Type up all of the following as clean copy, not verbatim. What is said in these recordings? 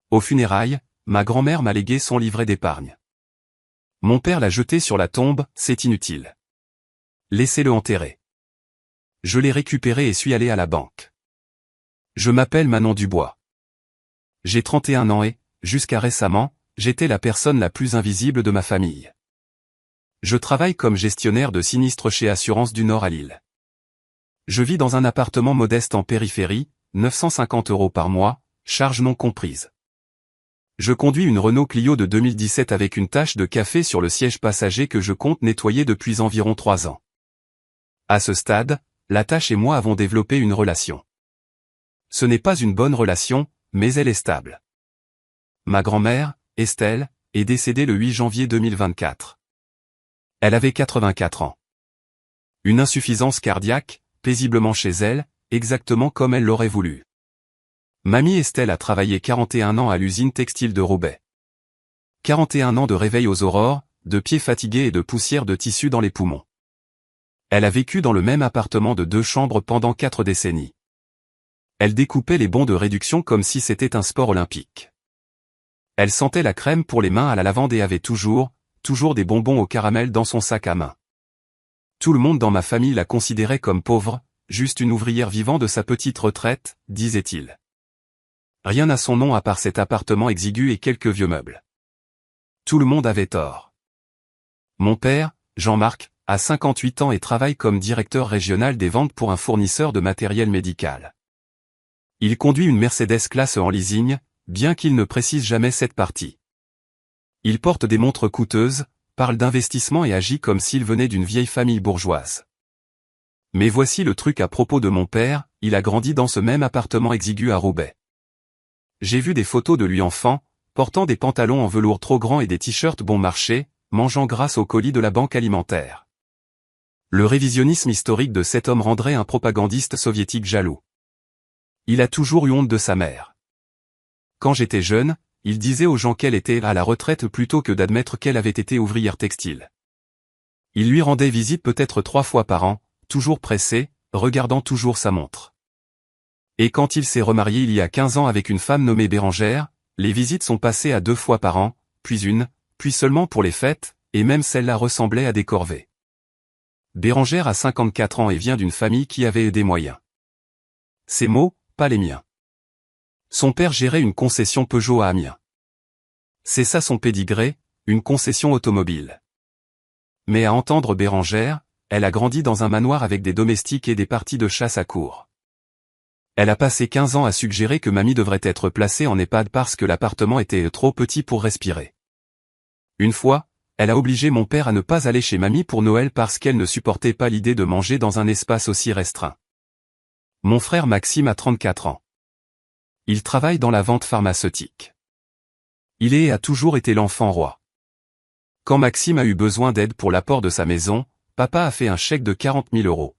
Aux funérailles, ma grand-mère m'a légué son livret d'épargne. Mon père l'a jeté sur la tombe, c'est inutile. Laissez-le enterrer. Je l'ai récupéré et suis allé à la banque. Je m'appelle Manon Dubois. J'ai 31 ans et, jusqu'à récemment, j'étais la personne la plus invisible de ma famille. Je travaille comme gestionnaire de sinistres chez Assurance du Nord à Lille. Je vis dans un appartement modeste en périphérie, 950 € par mois, charges non comprises. Je conduis une Renault Clio de 2017 avec une tache de café sur le siège passager que je compte nettoyer depuis environ 3 ans. À ce stade, la tache et moi avons développé une relation. Ce n'est pas une bonne relation, mais elle est stable. Ma grand-mère, Estelle, est décédée le 8 janvier 2024. Elle avait 84 ans. Une insuffisance cardiaque, paisiblement chez elle, exactement comme elle l'aurait voulu. Mamie Estelle a travaillé 41 ans à l'usine textile de Roubaix. 41 ans de réveil aux aurores, de pieds fatigués et de poussière de tissu dans les poumons. Elle a vécu dans le même appartement de 2 chambres pendant 4 décennies. Elle découpait les bons de réduction comme si c'était un sport olympique. Elle sentait la crème pour les mains à la lavande et avait toujours des bonbons au caramel dans son sac à main. Tout le monde dans ma famille la considérait comme pauvre, juste une ouvrière vivant de sa petite retraite, disait-il. Rien à son nom à part cet appartement exigu et quelques vieux meubles. Tout le monde avait tort. Mon père, Jean-Marc, a 58 ans et travaille comme directeur régional des ventes pour un fournisseur de matériel médical. Il conduit une Mercedes classe en leasing, bien qu'il ne précise jamais cette partie. Il porte des montres coûteuses, parle d'investissement et agit comme s'il venait d'une vieille famille bourgeoise. Mais voici le truc à propos de mon père, il a grandi dans ce même appartement exigu à Roubaix. J'ai vu des photos de lui enfant, portant des pantalons en velours trop grands et des t-shirts bon marché, mangeant grâce au colis de la banque alimentaire. Le révisionnisme historique de cet homme rendrait un propagandiste soviétique jaloux. Il a toujours eu honte de sa mère. Quand j'étais jeune, il disait aux gens qu'elle était à la retraite plutôt que d'admettre qu'elle avait été ouvrière textile. Il lui rendait visite peut-être 3 fois par an, toujours pressé, regardant toujours sa montre. Et quand il s'est remarié il y a 15 ans avec une femme nommée Bérangère, les visites sont passées à 2 fois par an, puis seulement pour les fêtes, et même celle-là ressemblait à des corvées. Bérangère a 54 ans et vient d'une famille qui avait des moyens. Ses mots, pas les miens. Son père gérait une concession Peugeot à Amiens. C'est ça son pédigré, une concession automobile. Mais à entendre Bérangère, elle a grandi dans un manoir avec des domestiques et des parties de chasse à court. Elle a passé 15 ans à suggérer que mamie devrait être placée en EHPAD parce que l'appartement était trop petit pour respirer. Une fois, elle a obligé mon père à ne pas aller chez mamie pour Noël parce qu'elle ne supportait pas l'idée de manger dans un espace aussi restreint. Mon frère Maxime a 34 ans. Il travaille dans la vente pharmaceutique. Il a toujours été l'enfant roi. Quand Maxime a eu besoin d'aide pour l'apport de sa maison, papa a fait un chèque de 40 000 €.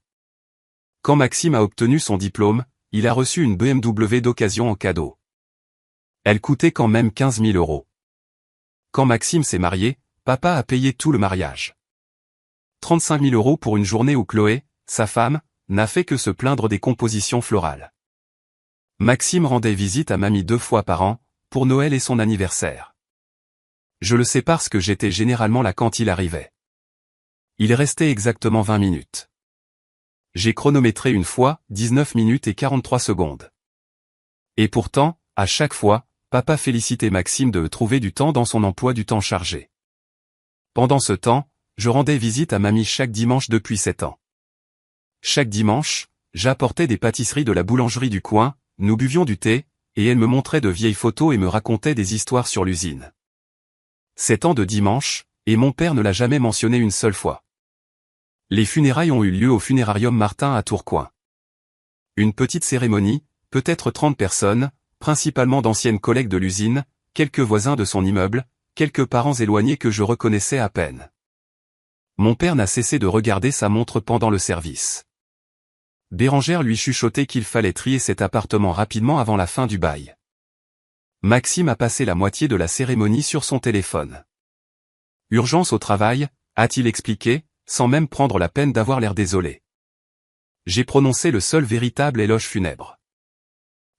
Quand Maxime a obtenu son diplôme, il a reçu une BMW d'occasion en cadeau. Elle coûtait quand même 15 000 €. Quand Maxime s'est marié, papa a payé tout le mariage. 35 000 € pour une journée où Chloé, sa femme, n'a fait que se plaindre des compositions florales. Maxime rendait visite à mamie 2 fois par an, pour Noël et son anniversaire. Je le sais parce que j'étais généralement là quand il arrivait. Il restait exactement 20 minutes. J'ai chronométré une fois, 19 minutes et 43 secondes. Et pourtant, à chaque fois, papa félicitait Maxime de trouver du temps dans son emploi du temps chargé. Pendant ce temps, je rendais visite à mamie chaque dimanche depuis 7 ans. Chaque dimanche, j'apportais des pâtisseries de la boulangerie du coin, nous buvions du thé, et elle me montrait de vieilles photos et me racontait des histoires sur l'usine. 7 ans de dimanche, et mon père ne l'a jamais mentionné une seule fois. Les funérailles ont eu lieu au funérarium Martin à Tourcoing. Une petite cérémonie, peut-être 30 personnes, principalement d'anciennes collègues de l'usine, quelques voisins de son immeuble, quelques parents éloignés que je reconnaissais à peine. Mon père n'a cessé de regarder sa montre pendant le service. Bérangère lui chuchotait qu'il fallait trier cet appartement rapidement avant la fin du bail. Maxime a passé la moitié de la cérémonie sur son téléphone. Urgence au travail, a-t-il expliqué, sans même prendre la peine d'avoir l'air désolé. J'ai prononcé le seul véritable éloge funèbre.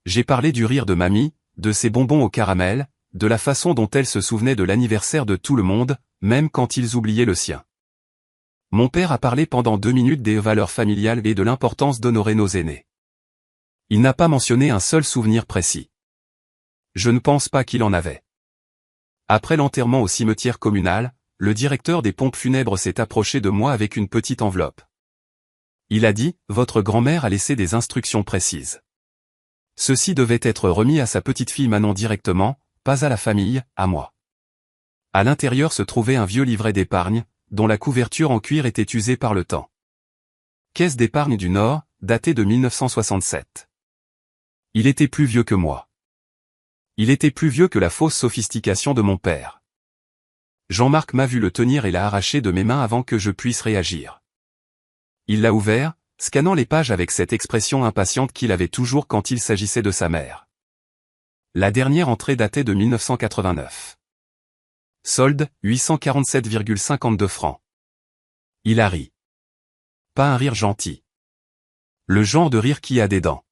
J'ai parlé du rire de mamie, de ses bonbons au caramel, de la façon dont elle se souvenait de l'anniversaire de tout le monde, même quand ils oubliaient le sien. Mon père a parlé pendant 2 minutes des valeurs familiales et de l'importance d'honorer nos aînés. Il n'a pas mentionné un seul souvenir précis. Je ne pense pas qu'il en avait. Après l'enterrement au cimetière communal, le directeur des pompes funèbres s'est approché de moi avec une petite enveloppe. Il a dit, « Votre grand-mère a laissé des instructions précises. Ceci devait être remis à sa petite-fille Manon directement, pas à la famille, à moi. » À l'intérieur se trouvait un vieux livret d'épargne, dont la couverture en cuir était usée par le temps. Caisse d'épargne du Nord, daté de 1967. Il était plus vieux que moi. Il était plus vieux que la fausse sophistication de mon père. Jean-Marc m'a vu le tenir et l'a arraché de mes mains avant que je puisse réagir. Il l'a ouvert, scannant les pages avec cette expression impatiente qu'il avait toujours quand il s'agissait de sa mère. La dernière entrée datait de 1989. Solde, 847,52 francs. Il a ri. Pas un rire gentil. Le genre de rire qui a des dents.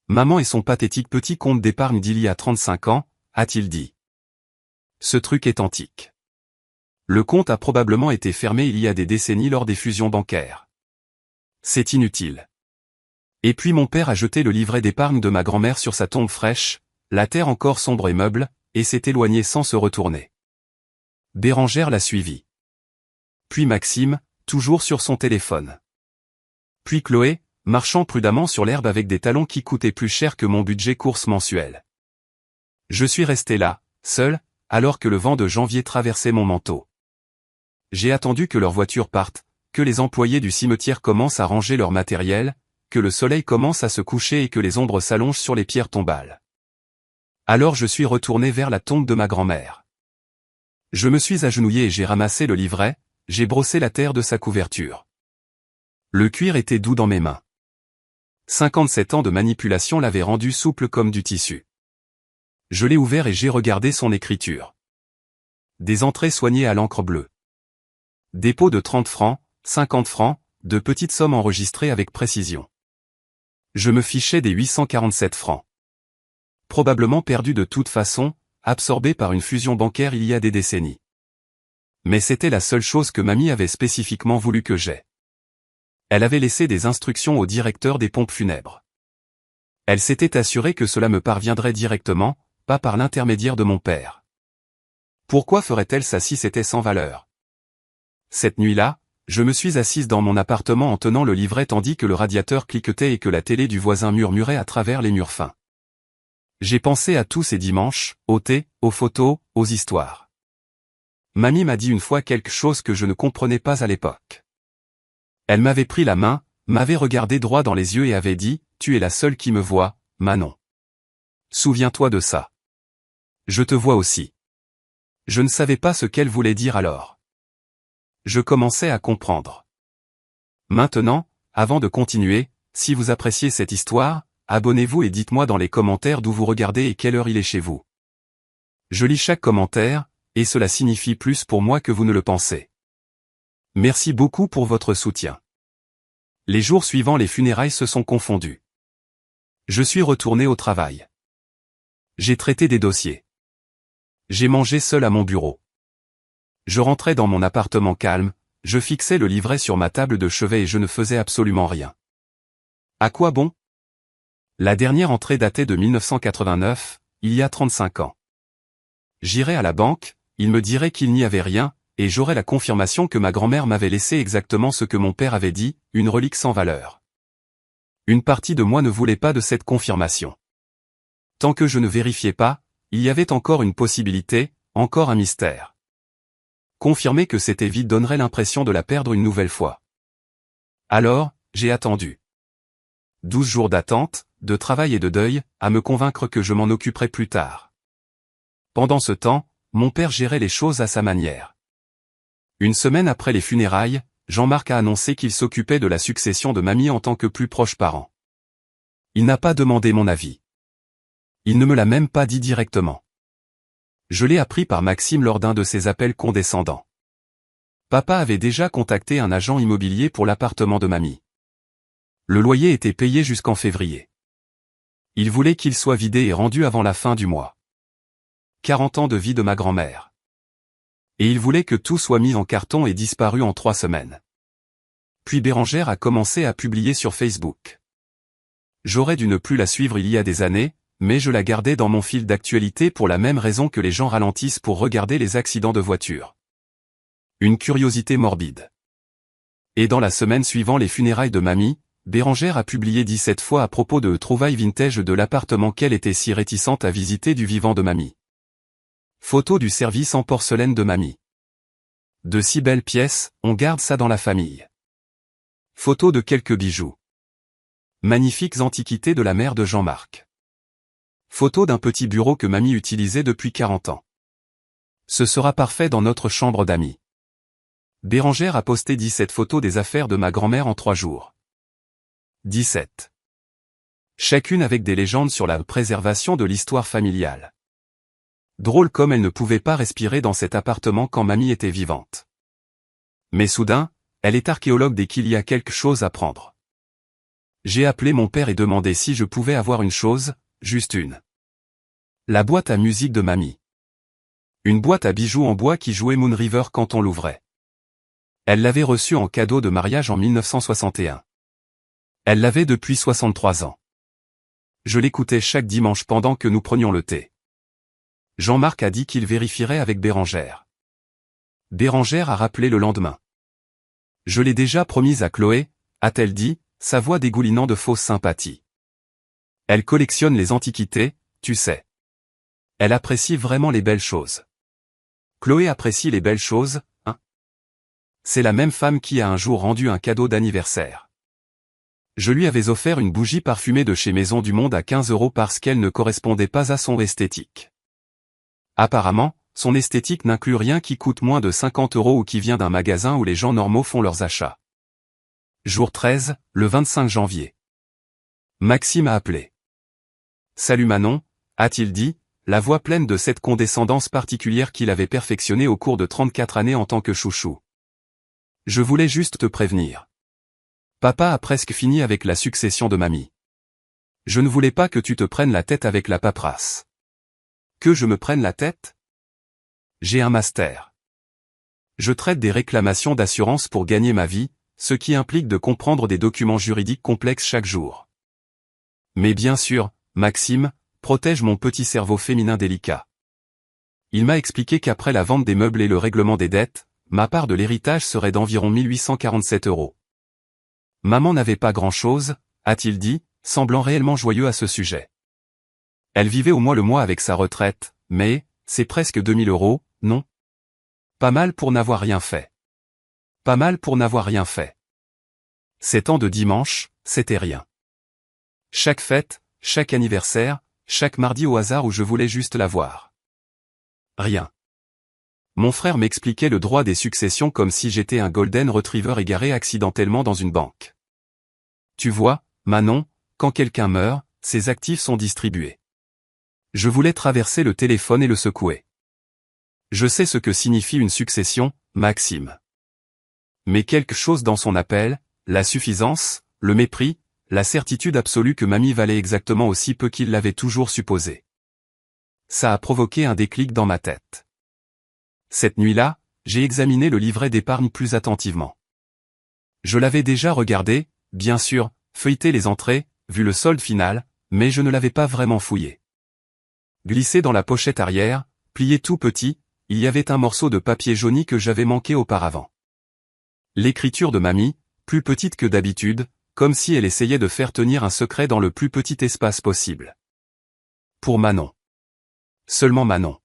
Maman et son pathétique petit compte d'épargne d'il y a 35 ans, a-t-il dit. Ce truc est antique. Le compte a probablement été fermé il y a des décennies lors des fusions bancaires. C'est inutile. Et puis mon père a jeté le livret d'épargne de ma grand-mère sur sa tombe fraîche, la terre encore sombre et meuble, et s'est éloigné sans se retourner. Bérangère l'a suivi. Puis Maxime, toujours sur son téléphone. Puis Chloé, marchant prudemment sur l'herbe avec des talons qui coûtaient plus cher que mon budget course mensuel. Je suis resté là, seul, alors que le vent de janvier traversait mon manteau. J'ai attendu que leurs voitures partent, que les employés du cimetière commencent à ranger leur matériel, que le soleil commence à se coucher et que les ombres s'allongent sur les pierres tombales. Alors je suis retourné vers la tombe de ma grand-mère. Je me suis agenouillé et j'ai ramassé le livret, j'ai brossé la terre de sa couverture. Le cuir était doux dans mes mains. 57 ans de manipulation l'avaient rendu souple comme du tissu. Je l'ai ouvert et j'ai regardé son écriture. Des entrées soignées à l'encre bleue. Dépôt de 30 francs, 50 francs, de petites sommes enregistrées avec précision. Je me fichais des 847 francs. Probablement perdus de toute façon, absorbés par une fusion bancaire il y a des décennies. Mais c'était la seule chose que mamie avait spécifiquement voulu que j'aie. Elle avait laissé des instructions au directeur des pompes funèbres. Elle s'était assurée que cela me parviendrait directement, pas par l'intermédiaire de mon père. Pourquoi ferait-elle ça si c'était sans valeur? Cette nuit-là, je me suis assise dans mon appartement en tenant le livret tandis que le radiateur cliquetait et que la télé du voisin murmurait à travers les murs fins. J'ai pensé à tous ces dimanches, au thé, aux photos, aux histoires. Mamie m'a dit une fois quelque chose que je ne comprenais pas à l'époque. Elle m'avait pris la main, m'avait regardé droit dans les yeux et avait dit, « Tu es la seule qui me voit, Manon. Souviens-toi de ça. Je te vois aussi. » Je ne savais pas ce qu'elle voulait dire alors. Je commençais à comprendre. Maintenant, avant de continuer, si vous appréciez cette histoire, abonnez-vous et dites-moi dans les commentaires d'où vous regardez et quelle heure il est chez vous. Je lis chaque commentaire, et cela signifie plus pour moi que vous ne le pensez. Merci beaucoup pour votre soutien. Les jours suivants les funérailles se sont confondus. Je suis retourné au travail. J'ai traité des dossiers. J'ai mangé seul à mon bureau. Je rentrais dans mon appartement calme, je fixais le livret sur ma table de chevet et je ne faisais absolument rien. À quoi bon? La dernière entrée datait de 1989, il y a 35 ans. J'irais à la banque, ils me diraient qu'il n'y avait rien, et j'aurais la confirmation que ma grand-mère m'avait laissé exactement ce que mon père avait dit, une relique sans valeur. Une partie de moi ne voulait pas de cette confirmation. Tant que je ne vérifiais pas, il y avait encore une possibilité, encore un mystère. Confirmer que c'était vide donnerait l'impression de la perdre une nouvelle fois. Alors, j'ai attendu. 12 jours d'attente, de travail et de deuil, à me convaincre que je m'en occuperais plus tard. Pendant ce temps, mon père gérait les choses à sa manière. Une semaine après les funérailles, Jean-Marc a annoncé qu'il s'occupait de la succession de mamie en tant que plus proche parent. Il n'a pas demandé mon avis. Il ne me l'a même pas dit directement. Je l'ai appris par Maxime lors d'un de ses appels condescendants. Papa avait déjà contacté un agent immobilier pour l'appartement de mamie. Le loyer était payé jusqu'en février. Il voulait qu'il soit vidé et rendu avant la fin du mois. 40 ans de vie de ma grand-mère. Et il voulait que tout soit mis en carton et disparu en 3 semaines. Puis Bérangère a commencé à publier sur Facebook. J'aurais dû ne plus la suivre il y a des années, mais je la gardais dans mon fil d'actualité pour la même raison que les gens ralentissent pour regarder les accidents de voiture. Une curiosité morbide. Et dans la semaine suivant les funérailles de mamie, Bérangère a publié 17 fois à propos de trouvailles vintage de l'appartement qu'elle était si réticente à visiter du vivant de mamie. Photo du service en porcelaine de mamie. De si belles pièces, on garde ça dans la famille. Photo de quelques bijoux. Magnifiques antiquités de la mère de Jean-Marc. Photo d'un petit bureau que mamie utilisait depuis 40 ans. Ce sera parfait dans notre chambre d'amis. Bérangère a posté 17 photos des affaires de ma grand-mère en 3 jours. 17. Chacune avec des légendes sur la préservation de l'histoire familiale. Drôle comme elle ne pouvait pas respirer dans cet appartement quand mamie était vivante. Mais soudain, elle est archéologue dès qu'il y a quelque chose à prendre. J'ai appelé mon père et demandé si je pouvais avoir une chose, juste une. La boîte à musique de mamie. Une boîte à bijoux en bois qui jouait Moon River quand on l'ouvrait. Elle l'avait reçue en cadeau de mariage en 1961. Elle l'avait depuis 63 ans. Je l'écoutais chaque dimanche pendant que nous prenions le thé. Jean-Marc a dit qu'il vérifierait avec Bérangère. Bérangère a rappelé le lendemain. Je l'ai déjà promise à Chloé, a-t-elle dit, sa voix dégoulinant de fausse sympathie. Elle collectionne les antiquités, tu sais. Elle apprécie vraiment les belles choses. Chloé apprécie les belles choses, hein? C'est la même femme qui a un jour rendu un cadeau d'anniversaire. Je lui avais offert une bougie parfumée de chez Maison du Monde à 15 € parce qu'elle ne correspondait pas à son esthétique. Apparemment, son esthétique n'inclut rien qui coûte moins de 50 € ou qui vient d'un magasin où les gens normaux font leurs achats. Jour 13, le 25 janvier. Maxime a appelé. Salut Manon, a-t-il dit, la voix pleine de cette condescendance particulière qu'il avait perfectionnée au cours de 34 années en tant que chouchou. Je voulais juste te prévenir. Papa a presque fini avec la succession de mamie. Je ne voulais pas que tu te prennes la tête avec la paperasse. Que je me prenne la tête? J'ai un master. Je traite des réclamations d'assurance pour gagner ma vie, ce qui implique de comprendre des documents juridiques complexes chaque jour. Mais bien sûr, Maxime, protège mon petit cerveau féminin délicat. Il m'a expliqué qu'après la vente des meubles et le règlement des dettes, ma part de l'héritage serait d'environ 1847 €. Maman n'avait pas grand-chose, a-t-il dit, semblant réellement joyeux à ce sujet. Elle vivait au moins le mois avec sa retraite, mais, c'est presque 2000 €, non? Pas mal pour n'avoir rien fait. Pas mal pour n'avoir rien fait. 7 ans de dimanche, c'était rien. Chaque fête, chaque anniversaire, chaque mardi au hasard où je voulais juste la voir. Rien. Mon frère m'expliquait le droit des successions comme si j'étais un golden retriever égaré accidentellement dans une banque. Tu vois, Manon, quand quelqu'un meurt, ses actifs sont distribués. Je voulais traverser le téléphone et le secouer. Je sais ce que signifie une succession, Maxime. Mais quelque chose dans son appel, la suffisance, le mépris, la certitude absolue que mamie valait exactement aussi peu qu'il l'avait toujours supposé. Ça a provoqué un déclic dans ma tête. Cette nuit-là, j'ai examiné le livret d'épargne plus attentivement. Je l'avais déjà regardé, bien sûr, feuilleté les entrées, vu le solde final, mais je ne l'avais pas vraiment fouillé. Glissé dans la pochette arrière, plié tout petit, il y avait un morceau de papier jauni que j'avais manqué auparavant. L'écriture de mamie, plus petite que d'habitude, comme si elle essayait de faire tenir un secret dans le plus petit espace possible. Pour Manon. Seulement Manon.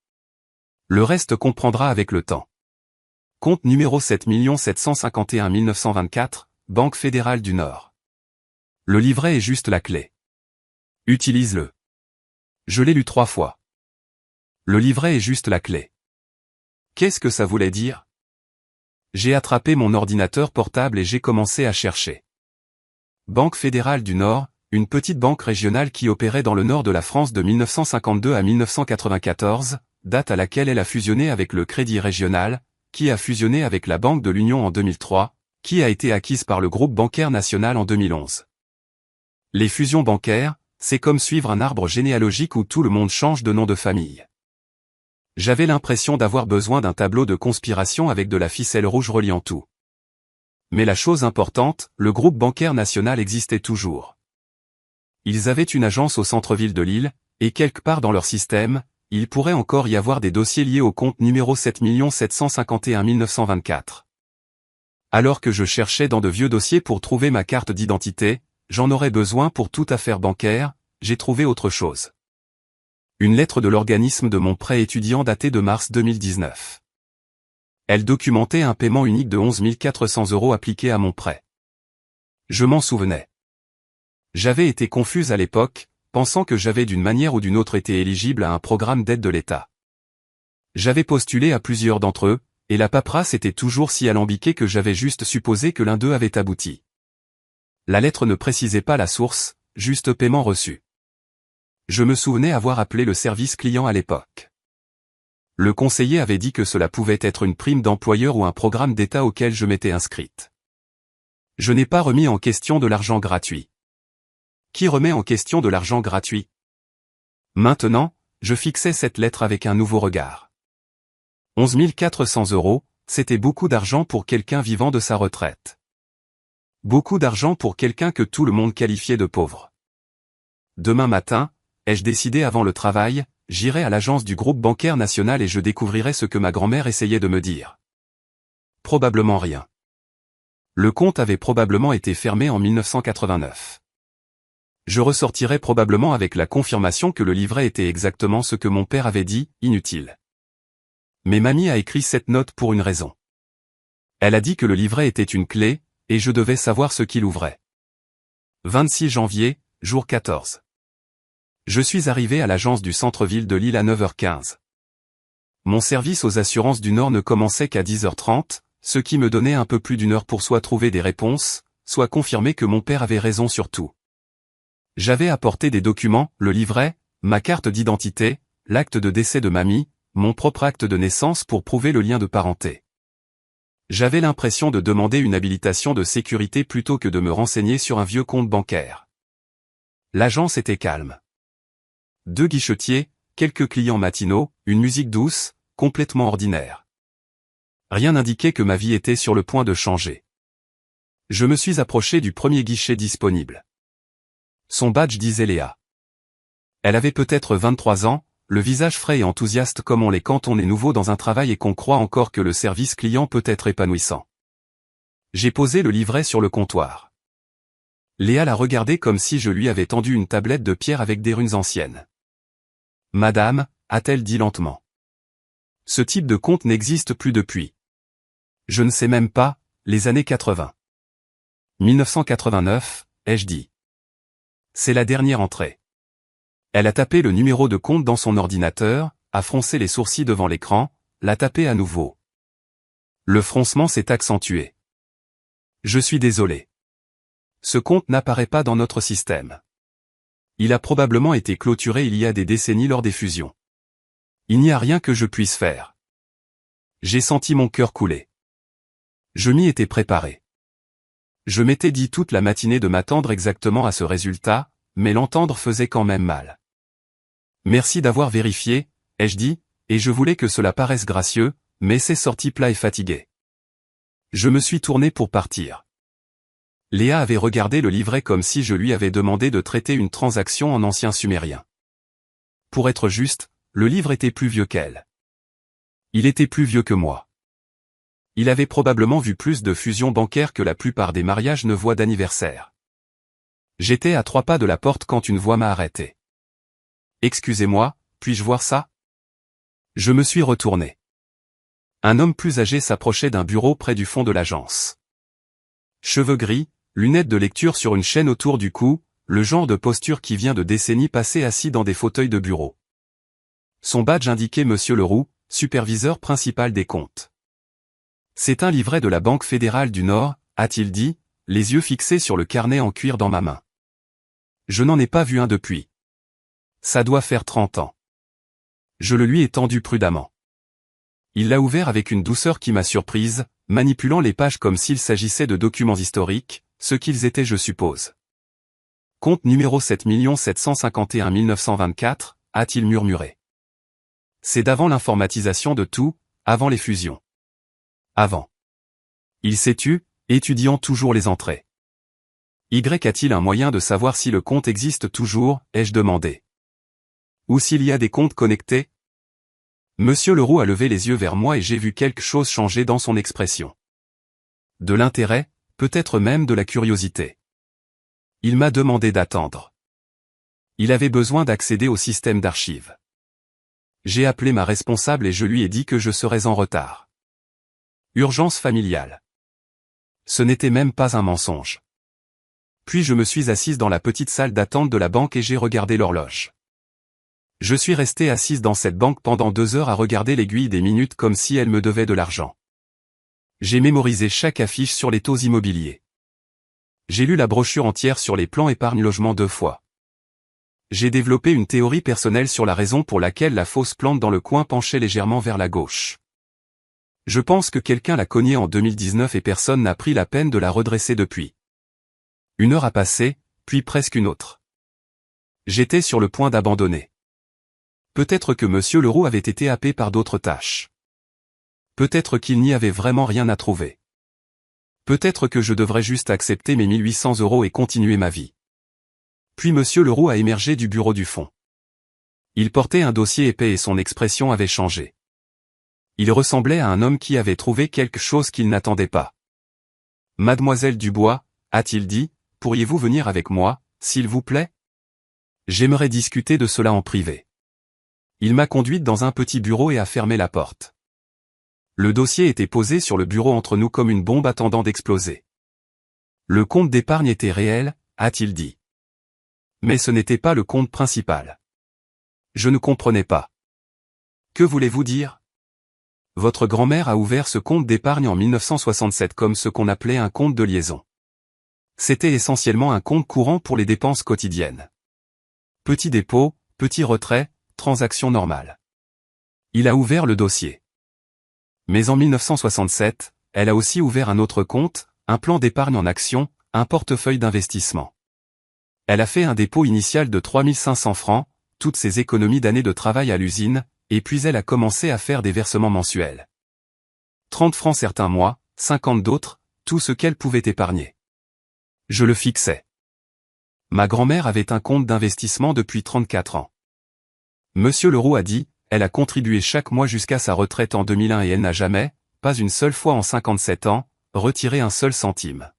Le reste comprendra avec le temps. Compte numéro 7 751 924, Banque fédérale du Nord. Le livret est juste la clé. Utilise-le. Je l'ai lu 3 fois. Le livret est juste la clé. Qu'est-ce que ça voulait dire? J'ai attrapé mon ordinateur portable et j'ai commencé à chercher. Banque fédérale du Nord, une petite banque régionale qui opérait dans le nord de la France de 1952 à 1994, date à laquelle elle a fusionné avec le Crédit Régional, qui a fusionné avec la Banque de l'Union en 2003, qui a été acquise par le groupe bancaire national en 2011. Les fusions bancaires, c'est comme suivre un arbre généalogique où tout le monde change de nom de famille. J'avais l'impression d'avoir besoin d'un tableau de conspiration avec de la ficelle rouge reliant tout. Mais la chose importante, le groupe bancaire national existait toujours. Ils avaient une agence au centre-ville de Lille, et quelque part dans leur système, il pourrait encore y avoir des dossiers liés au compte numéro 7 751 924. Alors que je cherchais dans de vieux dossiers pour trouver ma carte d'identité, j'en aurais besoin pour toute affaire bancaire, j'ai trouvé autre chose. Une lettre de l'organisme de mon prêt étudiant datée de mars 2019. Elle documentait un paiement unique de 11 400 € appliqué à mon prêt. Je m'en souvenais. J'avais été confuse à l'époque, pensant que j'avais d'une manière ou d'une autre été éligible à un programme d'aide de l'État. J'avais postulé à plusieurs d'entre eux, et la paperasse était toujours si alambiquée que j'avais juste supposé que l'un d'eux avait abouti. La lettre ne précisait pas la source, juste paiement reçu. Je me souvenais avoir appelé le service client à l'époque. Le conseiller avait dit que cela pouvait être une prime d'employeur ou un programme d'État auquel je m'étais inscrite. Je n'ai pas remis en question de l'argent gratuit. Qui remet en question de l'argent gratuit? Maintenant, je fixais cette lettre avec un nouveau regard. 11 400 €, c'était beaucoup d'argent pour quelqu'un vivant de sa retraite. Beaucoup d'argent pour quelqu'un que tout le monde qualifiait de pauvre. Demain matin, ai-je décidé avant le travail, j'irai à l'agence du groupe bancaire national et je découvrirai ce que ma grand-mère essayait de me dire. Probablement rien. Le compte avait probablement été fermé en 1989. Je ressortirais probablement avec la confirmation que le livret était exactement ce que mon père avait dit, inutile. Mais mamie a écrit cette note pour une raison. Elle a dit que le livret était une clé, et je devais savoir ce qu'il ouvrait. 26 janvier, jour 14. Je suis arrivé à l'agence du centre-ville de Lille à 9h15. Mon service aux assurances du Nord ne commençait qu'à 10h30, ce qui me donnait un peu plus d'une heure pour soit trouver des réponses, soit confirmer que mon père avait raison sur tout. J'avais apporté des documents, le livret, ma carte d'identité, l'acte de décès de mamie, mon propre acte de naissance pour prouver le lien de parenté. J'avais l'impression de demander une habilitation de sécurité plutôt que de me renseigner sur un vieux compte bancaire. L'agence était calme. 2 guichetiers, quelques clients matinaux, une musique douce, complètement ordinaire. Rien n'indiquait que ma vie était sur le point de changer. Je me suis approché du premier guichet disponible. Son badge disait Léa. Elle avait peut-être 23 ans, le visage frais et enthousiaste comme on l'est quand on est nouveau dans un travail et qu'on croit encore que le service client peut être épanouissant. J'ai posé le livret sur le comptoir. Léa l'a regardé comme si je lui avais tendu une tablette de pierre avec des runes anciennes. Madame, a-t-elle dit lentement. Ce type de compte n'existe plus depuis. Je ne sais même pas, les années 80. 1989, ai-je dit. C'est la dernière entrée. Elle a tapé le numéro de compte dans son ordinateur, a froncé les sourcils devant l'écran, l'a tapé à nouveau. Le froncement s'est accentué. Je suis désolé. Ce compte n'apparaît pas dans notre système. Il a probablement été clôturé il y a des décennies lors des fusions. Il n'y a rien que je puisse faire. J'ai senti mon cœur couler. Je m'y étais préparé. Je m'étais dit toute la matinée de m'attendre exactement à ce résultat, mais l'entendre faisait quand même mal. Merci d'avoir vérifié, ai-je dit, et je voulais que cela paraisse gracieux, mais c'est sorti plat et fatigué. Je me suis tourné pour partir. Léa avait regardé le livret comme si je lui avais demandé de traiter une transaction en ancien sumérien. Pour être juste, le livre était plus vieux qu'elle. Il était plus vieux que moi. Il avait probablement vu plus de fusions bancaires que la plupart des mariages ne voient d'anniversaire. J'étais à 3 pas de la porte quand une voix m'a arrêté. Excusez-moi, puis-je voir ça? Je me suis retourné. Un homme plus âgé s'approchait d'un bureau près du fond de l'agence. Cheveux gris, lunettes de lecture sur une chaîne autour du cou, le genre de posture qui vient de décennies passées assis dans des fauteuils de bureau. Son badge indiquait Monsieur Leroux, superviseur principal des comptes. C'est un livret de la Banque fédérale du Nord, a-t-il dit, les yeux fixés sur le carnet en cuir dans ma main. Je n'en ai pas vu un depuis. Ça doit faire 30 ans. Je le lui ai tendu prudemment. Il l'a ouvert avec une douceur qui m'a surprise, manipulant les pages comme s'il s'agissait de documents historiques, ce qu'ils étaient je suppose. Compte numéro 7 751 924, a-t-il murmuré. C'est d'avant l'informatisation de tout, avant les fusions. Avant. Il s'est tu, étudiant toujours les entrées. Y a-t-il un moyen de savoir si le compte existe toujours, ai-je demandé. Ou s'il y a des comptes connectés? Monsieur Leroux a levé les yeux vers moi et j'ai vu quelque chose changer dans son expression. De l'intérêt, peut-être même de la curiosité. Il m'a demandé d'attendre. Il avait besoin d'accéder au système d'archives. J'ai appelé ma responsable et je lui ai dit que je serais en retard. Urgence familiale. Ce n'était même pas un mensonge. Puis je me suis assise dans la petite salle d'attente de la banque et j'ai regardé l'horloge. Je suis restée assise dans cette banque pendant 2 heures à regarder l'aiguille des minutes comme si elle me devait de l'argent. J'ai mémorisé chaque affiche sur les taux immobiliers. J'ai lu la brochure entière sur les plans épargne-logement 2 fois. J'ai développé une théorie personnelle sur la raison pour laquelle la fausse plante dans le coin penchait légèrement vers la gauche. Je pense que quelqu'un l'a cognée en 2019 et personne n'a pris la peine de la redresser depuis. 1 heure a passé, puis presque une autre. J'étais sur le point d'abandonner. Peut-être que Monsieur Leroux avait été happé par d'autres tâches. Peut-être qu'il n'y avait vraiment rien à trouver. Peut-être que je devrais juste accepter mes 1800 € et continuer ma vie. Puis Monsieur Leroux a émergé du bureau du fond. Il portait un dossier épais et son expression avait changé. Il ressemblait à un homme qui avait trouvé quelque chose qu'il n'attendait pas. « Mademoiselle Dubois, a-t-il dit, pourriez-vous venir avec moi, s'il vous plaît? J'aimerais discuter de cela en privé. » Il m'a conduite dans un petit bureau et a fermé la porte. Le dossier était posé sur le bureau entre nous comme une bombe attendant d'exploser. Le compte d'épargne était réel, a-t-il dit. Mais ce n'était pas le compte principal. Je ne comprenais pas. Que voulez-vous dire? Votre grand-mère a ouvert ce compte d'épargne en 1967 comme ce qu'on appelait un compte de liaison. C'était essentiellement un compte courant pour les dépenses quotidiennes. Petit dépôt, petit retrait, transaction normale. Il a ouvert le dossier. Mais en 1967, elle a aussi ouvert un autre compte, un plan d'épargne en actions, un portefeuille d'investissement. Elle a fait un dépôt initial de 3500 francs, toutes ses économies d'années de travail à l'usine, et puis elle a commencé à faire des versements mensuels. 30 francs certains mois, 50 d'autres, tout ce qu'elle pouvait épargner. Je le fixais. Ma grand-mère avait un compte d'investissement depuis 34 ans. Monsieur Leroux a dit, elle a contribué chaque mois jusqu'à sa retraite en 2001 et elle n'a jamais, pas une seule fois en 57 ans, retiré un seul centime.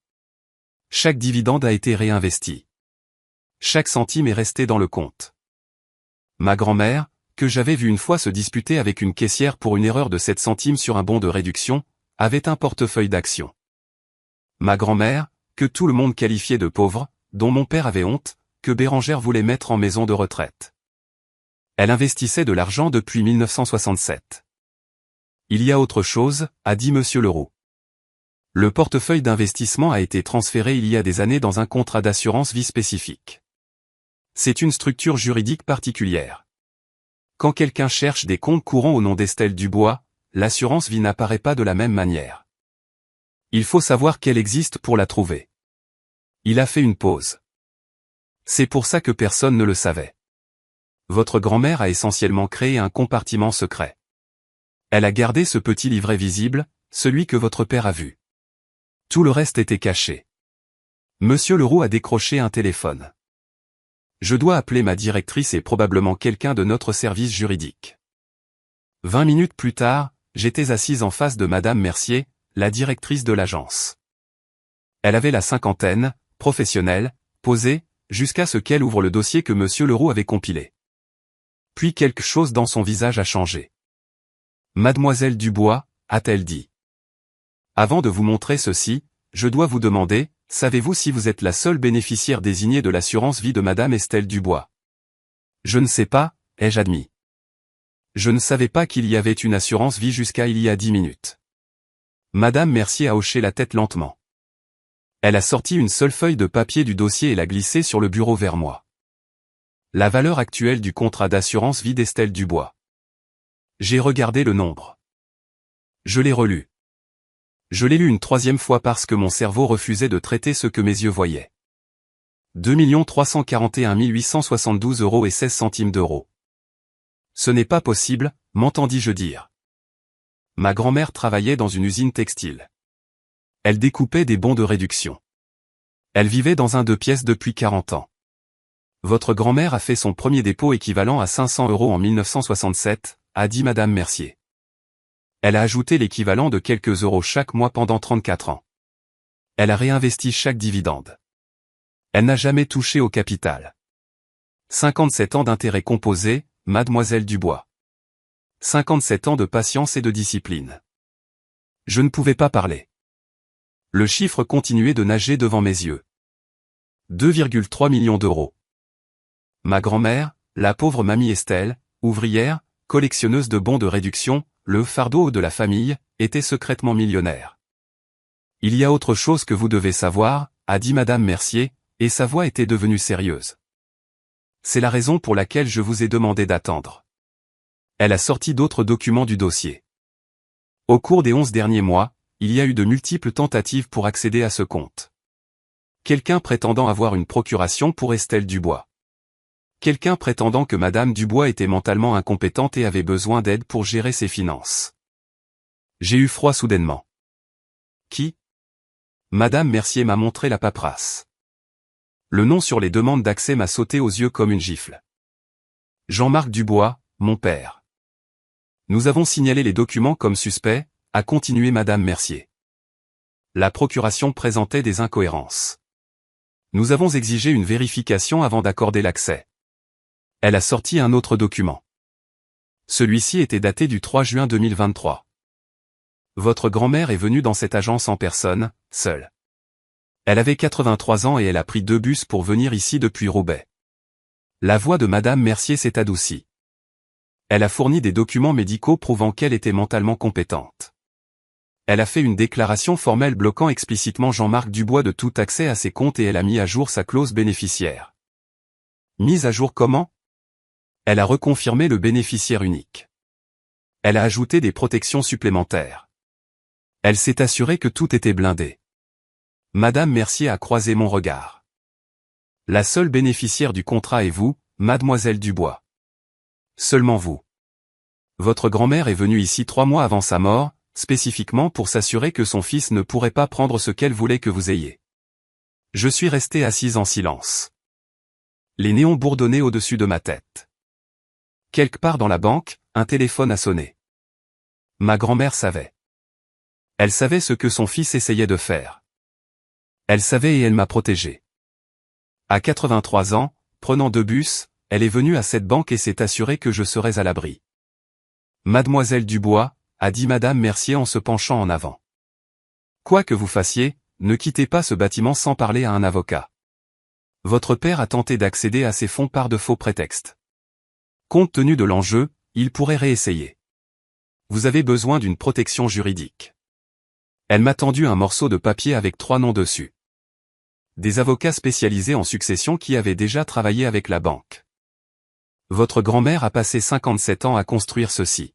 Chaque dividende a été réinvesti. Chaque centime est resté dans le compte. Ma grand-mère, que j'avais vue une fois se disputer avec une caissière pour une erreur de 7 centimes sur un bon de réduction, avait un portefeuille d'actions. Ma grand-mère, que tout le monde qualifiait de pauvre, dont mon père avait honte, que Bérangère voulait mettre en maison de retraite. Elle investissait de l'argent depuis 1967. Il y a autre chose, a dit Monsieur Leroux. Le portefeuille d'investissement a été transféré il y a des années dans un contrat d'assurance vie spécifique. C'est une structure juridique particulière. Quand quelqu'un cherche des comptes courants au nom d'Estelle Dubois, l'assurance vie n'apparaît pas de la même manière. Il faut savoir qu'elle existe pour la trouver. Il a fait une pause. C'est pour ça que personne ne le savait. Votre grand-mère a essentiellement créé un compartiment secret. Elle a gardé ce petit livret visible, celui que votre père a vu. Tout le reste était caché. Monsieur Leroux a décroché un téléphone. Je dois appeler ma directrice et probablement quelqu'un de notre service juridique. 20 minutes plus tard, j'étais assise en face de Madame Mercier, la directrice de l'agence. Elle avait la cinquantaine, professionnelle, posée, jusqu'à ce qu'elle ouvre le dossier que Monsieur Leroux avait compilé. Puis quelque chose dans son visage a changé. « Mademoiselle Dubois », a-t-elle dit. « Avant de vous montrer ceci, je dois vous demander, savez-vous si vous êtes la seule bénéficiaire désignée de l'assurance vie de Madame Estelle Dubois? » Je ne sais pas, ai-je admis. Je ne savais pas qu'il y avait une assurance vie jusqu'à il y a 10 minutes. Madame Mercier a hoché la tête lentement. Elle a sorti une seule feuille de papier du dossier et l'a glissée sur le bureau vers moi. La valeur actuelle du contrat d'assurance vie d'Estelle Dubois. J'ai regardé le nombre. Je l'ai relu. Je l'ai lu une 3e fois parce que mon cerveau refusait de traiter ce que mes yeux voyaient. 2 341 872 € et 16 centimes d'euros. Ce n'est pas possible, m'entendis-je dire. Ma grand-mère travaillait dans une usine textile. Elle découpait des bons de réduction. Elle vivait dans un 2 pièces depuis 40 ans. Votre grand-mère a fait son premier dépôt équivalent à 500 € en 1967, a dit Madame Mercier. Elle a ajouté l'équivalent de quelques euros chaque mois pendant 34 ans. Elle a réinvesti chaque dividende. Elle n'a jamais touché au capital. 57 ans d'intérêt composé, Mademoiselle Dubois. 57 ans de patience et de discipline. Je ne pouvais pas parler. Le chiffre continuait de nager devant mes yeux. 2,3 millions d'euros. Ma grand-mère, la pauvre mamie Estelle, ouvrière, collectionneuse de bons de réduction, le fardeau de la famille, était secrètement millionnaire. Il y a autre chose que vous devez savoir, a dit Madame Mercier, et sa voix était devenue sérieuse. C'est la raison pour laquelle je vous ai demandé d'attendre. Elle a sorti d'autres documents du dossier. Au cours des 11 derniers mois, il y a eu de multiples tentatives pour accéder à ce compte. Quelqu'un prétendant avoir une procuration pour Estelle Dubois. Quelqu'un prétendant que Madame Dubois était mentalement incompétente et avait besoin d'aide pour gérer ses finances. J'ai eu froid soudainement. Qui ? Madame Mercier m'a montré la paperasse. Le nom sur les demandes d'accès m'a sauté aux yeux comme une gifle. Jean-Marc Dubois, mon père. Nous avons signalé les documents comme suspects, a continué Madame Mercier. La procuration présentait des incohérences. Nous avons exigé une vérification avant d'accorder l'accès. Elle a sorti un autre document. Celui-ci était daté du 3 juin 2023. Votre grand-mère est venue dans cette agence en personne, seule. Elle avait 83 ans et elle a pris 2 bus pour venir ici depuis Roubaix. La voix de Madame Mercier s'est adoucie. Elle a fourni des documents médicaux prouvant qu'elle était mentalement compétente. Elle a fait une déclaration formelle bloquant explicitement Jean-Marc Dubois de tout accès à ses comptes et elle a mis à jour sa clause bénéficiaire. Mise à jour comment ? Elle a reconfirmé le bénéficiaire unique. Elle a ajouté des protections supplémentaires. Elle s'est assurée que tout était blindé. Madame Mercier a croisé mon regard. La seule bénéficiaire du contrat est vous, Mademoiselle Dubois. Seulement vous. Votre grand-mère est venue ici 3 mois avant sa mort, spécifiquement pour s'assurer que son fils ne pourrait pas prendre ce qu'elle voulait que vous ayez. Je suis resté assise en silence. Les néons bourdonnaient au-dessus de ma tête. Quelque part dans la banque, un téléphone a sonné. Ma grand-mère savait. Elle savait ce que son fils essayait de faire. Elle savait et elle m'a protégé. À 83 ans, prenant 2 bus, elle est venue à cette banque et s'est assurée que je serais à l'abri. Mademoiselle Dubois, a dit Madame Mercier en se penchant en avant. Quoi que vous fassiez, ne quittez pas ce bâtiment sans parler à un avocat. Votre père a tenté d'accéder à ces fonds par de faux prétextes. Compte tenu de l'enjeu, il pourrait réessayer. Vous avez besoin d'une protection juridique. Elle m'a tendu un morceau de papier avec 3 noms dessus. Des avocats spécialisés en succession qui avaient déjà travaillé avec la banque. Votre grand-mère a passé 57 ans à construire ceci.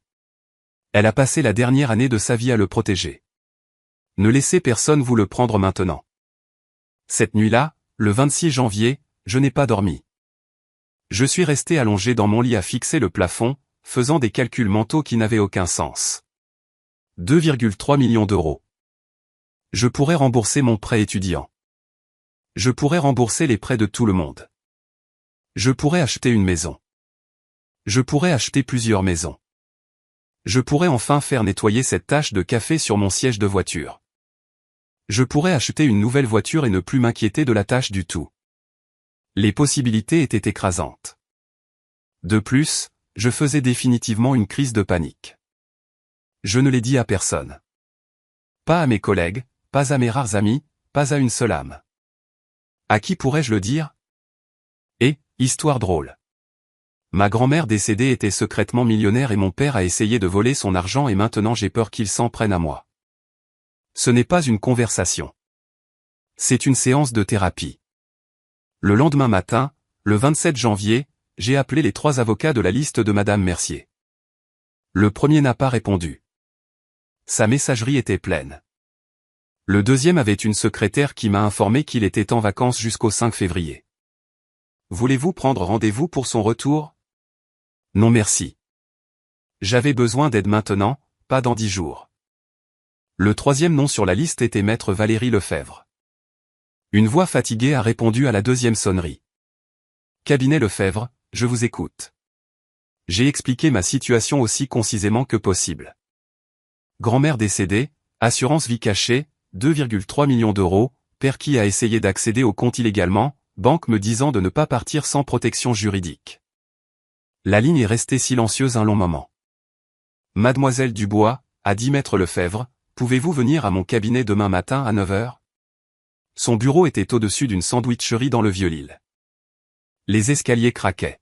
Elle a passé la dernière année de sa vie à le protéger. Ne laissez personne vous le prendre maintenant. Cette nuit-là, le 26 janvier, je n'ai pas dormi. Je suis resté allongé dans mon lit à fixer le plafond, faisant des calculs mentaux qui n'avaient aucun sens. 2,3 millions d'euros. Je pourrais rembourser mon prêt étudiant. Je pourrais rembourser les prêts de tout le monde. Je pourrais acheter une maison. Je pourrais acheter plusieurs maisons. Je pourrais enfin faire nettoyer cette tache de café sur mon siège de voiture. Je pourrais acheter une nouvelle voiture et ne plus m'inquiéter de la tâche du tout. Les possibilités étaient écrasantes. De plus, je faisais définitivement une crise de panique. Je ne l'ai dit à personne. Pas à mes collègues, pas à mes rares amis, pas à une seule âme. À qui pourrais-je le dire ? Et, histoire drôle. Ma grand-mère décédée était secrètement millionnaire et mon père a essayé de voler son argent et maintenant j'ai peur qu'il s'en prenne à moi. Ce n'est pas une conversation. C'est une séance de thérapie. Le lendemain matin, le 27 janvier, j'ai appelé les 3 avocats de la liste de Madame Mercier. Le premier n'a pas répondu. Sa messagerie était pleine. Le deuxième avait une secrétaire qui m'a informé qu'il était en vacances jusqu'au 5 février. voulez-vous prendre rendez-vous pour son retour? Non merci. J'avais besoin d'aide maintenant, pas dans 10 jours. Le troisième nom sur la liste était maître Valérie Lefebvre. Une voix fatiguée a répondu à la deuxième sonnerie. Cabinet Lefebvre, je vous écoute. J'ai expliqué ma situation aussi concisément que possible. Grand-mère décédée, assurance vie cachée, 2,3 millions d'euros, père qui a essayé d'accéder au compte illégalement, banque me disant de ne pas partir sans protection juridique. La ligne est restée silencieuse un long moment. Mademoiselle Dubois, a dit maître Lefebvre, pouvez-vous venir à mon cabinet demain matin à 9 h? Son bureau était au-dessus d'une sandwicherie dans le Vieux-Lille. Les escaliers craquaient.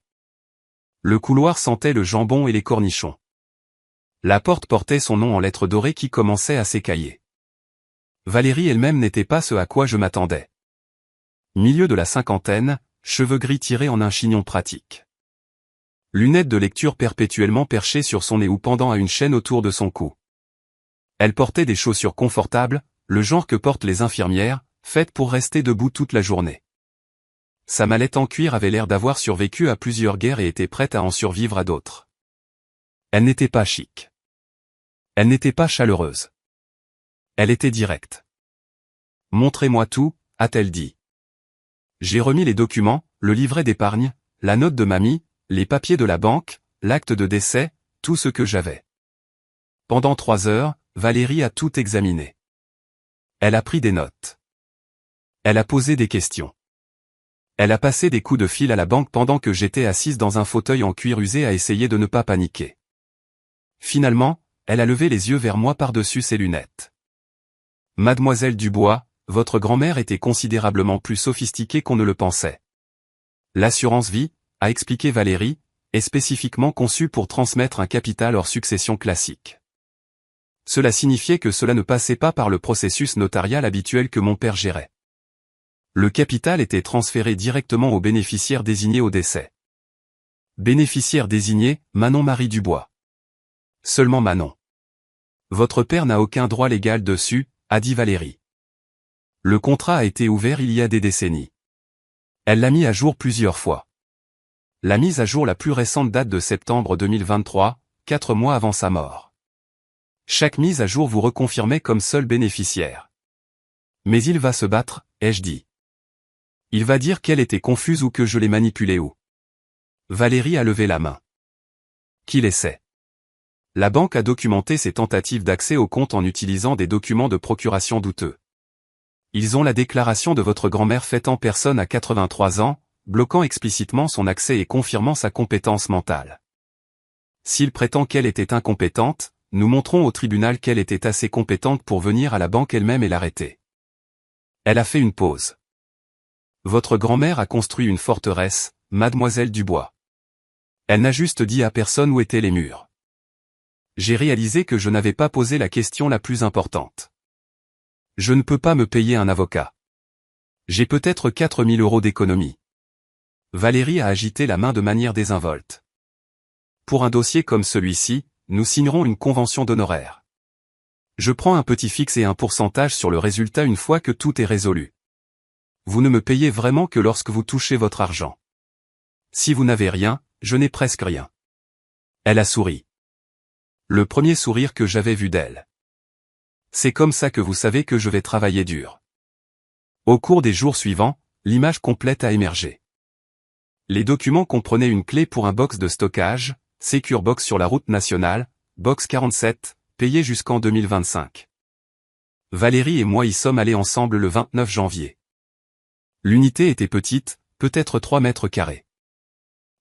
Le couloir sentait le jambon et les cornichons. La porte portait son nom en lettres dorées qui commençaient à s'écailler. Valérie elle-même n'était pas ce à quoi je m'attendais. Milieu de la cinquantaine, cheveux gris tirés en un chignon pratique. Lunettes de lecture perpétuellement perchées sur son nez ou pendant à une chaîne autour de son cou. Elle portait des chaussures confortables, le genre que portent les infirmières, faites pour rester debout toute la journée. Sa mallette en cuir avait l'air d'avoir survécu à plusieurs guerres et était prête à en survivre à d'autres. Elle n'était pas chic. Elle n'était pas chaleureuse. Elle était directe. « Montrez-moi tout », a-t-elle dit. J'ai remis les documents, le livret d'épargne, la note de mamie, les papiers de la banque, l'acte de décès, tout ce que j'avais. Pendant 3 heures, Valérie a tout examiné. Elle a pris des notes. Elle a posé des questions. Elle a passé des coups de fil à la banque pendant que j'étais assise dans un fauteuil en cuir usé à essayer de ne pas paniquer. Finalement, elle a levé les yeux vers moi par-dessus ses lunettes. Mademoiselle Dubois, votre grand-mère était considérablement plus sophistiquée qu'on ne le pensait. L'assurance vie, a expliqué Valérie, est spécifiquement conçue pour transmettre un capital hors succession classique. Cela signifiait que cela ne passait pas par le processus notarial habituel que mon père gérait. Le capital était transféré directement aux bénéficiaires désignés au décès. Bénéficiaire désigné, Manon-Marie Dubois. Seulement Manon. Votre père n'a aucun droit légal dessus, a dit Valérie. Le contrat a été ouvert il y a des décennies. Elle l'a mis à jour plusieurs fois. La mise à jour la plus récente date de septembre 2023, 4 mois avant sa mort. Chaque mise à jour vous reconfirmait comme seul bénéficiaire. Mais il va se battre, ai-je dit. Il va dire qu'elle était confuse ou que je l'ai manipulée ou. Valérie a levé la main. Qu'il essaie. La banque a documenté ses tentatives d'accès au compte en utilisant des documents de procuration douteux. Ils ont la déclaration de votre grand-mère faite en personne à 83 ans, bloquant explicitement son accès et confirmant sa compétence mentale. S'il prétend qu'elle était incompétente, nous montrons au tribunal qu'elle était assez compétente pour venir à la banque elle-même et l'arrêter. Elle a fait une pause. Votre grand-mère a construit une forteresse, mademoiselle Dubois. Elle n'a juste dit à personne où étaient les murs. J'ai réalisé que je n'avais pas posé la question la plus importante. Je ne peux pas me payer un avocat. J'ai peut-être 4 000 € d'économie. Valérie a agité la main de manière désinvolte. Pour un dossier comme celui-ci, nous signerons une convention d'honoraires. Je prends un petit fixe et un pourcentage sur le résultat une fois que tout est résolu. Vous ne me payez vraiment que lorsque vous touchez votre argent. Si vous n'avez rien, je n'ai presque rien. Elle a souri. Le premier sourire que j'avais vu d'elle. C'est comme ça que vous savez que je vais travailler dur. Au cours des jours suivants, l'image complète a émergé. Les documents comprenaient une clé pour un box de stockage, Secure Box sur la route nationale, box 47, payé jusqu'en 2025. Valérie et moi y sommes allés ensemble le 29 janvier. L'unité était petite, peut-être 3 mètres carrés.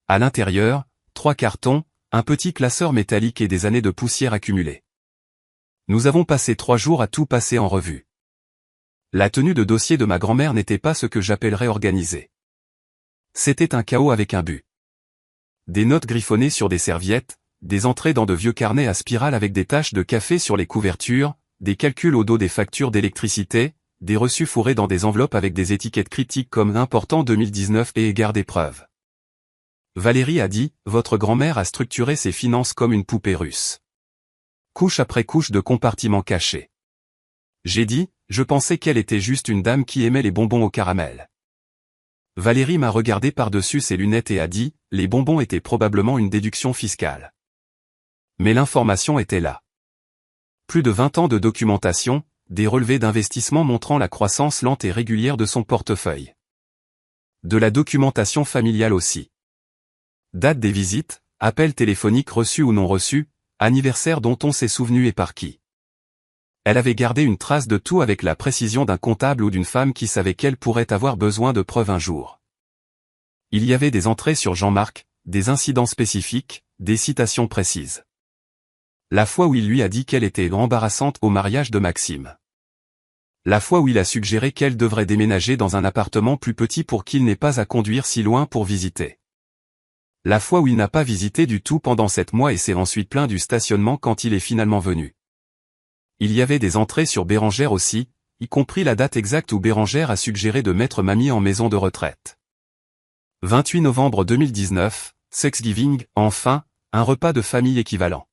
À l'intérieur, 3 cartons, un petit classeur métallique et des années de poussière accumulées. Nous avons passé 3 jours à tout passer en revue. La tenue de dossier de ma grand-mère n'était pas ce que j'appellerais organisée. C'était un chaos avec un but. Des notes griffonnées sur des serviettes, des entrées dans de vieux carnets à spirale avec des taches de café sur les couvertures, des calculs au dos des factures d'électricité, des reçus fourrés dans des enveloppes avec des étiquettes critiques comme important 2019 et égard des preuves. Valérie a dit, votre grand-mère a structuré ses finances comme une poupée russe. Couche après couche de compartiments cachés. J'ai dit, je pensais qu'elle était juste une dame qui aimait les bonbons au caramel. Valérie m'a regardé par-dessus ses lunettes et a dit, les bonbons étaient probablement une déduction fiscale. Mais l'information était là. Plus de 20 ans de documentation, des relevés d'investissement montrant la croissance lente et régulière de son portefeuille. De la documentation familiale aussi. Date des visites, appels téléphoniques reçus ou non reçus, anniversaire dont on s'est souvenu et par qui. Elle avait gardé une trace de tout avec la précision d'un comptable ou d'une femme qui savait qu'elle pourrait avoir besoin de preuves un jour. Il y avait des entrées sur Jean-Marc, des incidents spécifiques, des citations précises. La fois où il lui a dit qu'elle était embarrassante au mariage de Maxime. La fois où il a suggéré qu'elle devrait déménager dans un appartement plus petit pour qu'il n'ait pas à conduire si loin pour visiter. La fois où il n'a pas visité du tout pendant 7 mois et s'est ensuite plaint du stationnement quand il est finalement venu. Il y avait des entrées sur Bérangère aussi, y compris la date exacte où Bérangère a suggéré de mettre mamie en maison de retraite. 28 novembre 2019, Thanksgiving, enfin, un repas de famille équivalent.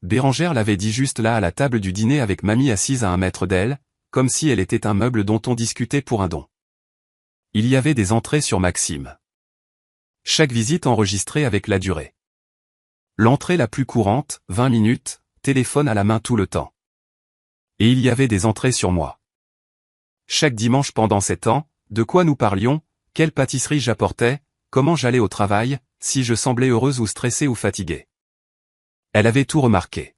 Bérangère l'avait dit juste là à la table du dîner avec mamie assise à 1 mètre d'elle, comme si elle était un meuble dont on discutait pour un don. Il y avait des entrées sur Maxime. Chaque visite enregistrée avec la durée. L'entrée la plus courante, 20 minutes, téléphone à la main tout le temps. Et il y avait des entrées sur moi. Chaque dimanche pendant 7 ans, de quoi nous parlions, quelle pâtisserie j'apportais, comment j'allais au travail, si je semblais heureuse ou stressée ou fatiguée. Elle avait tout remarqué.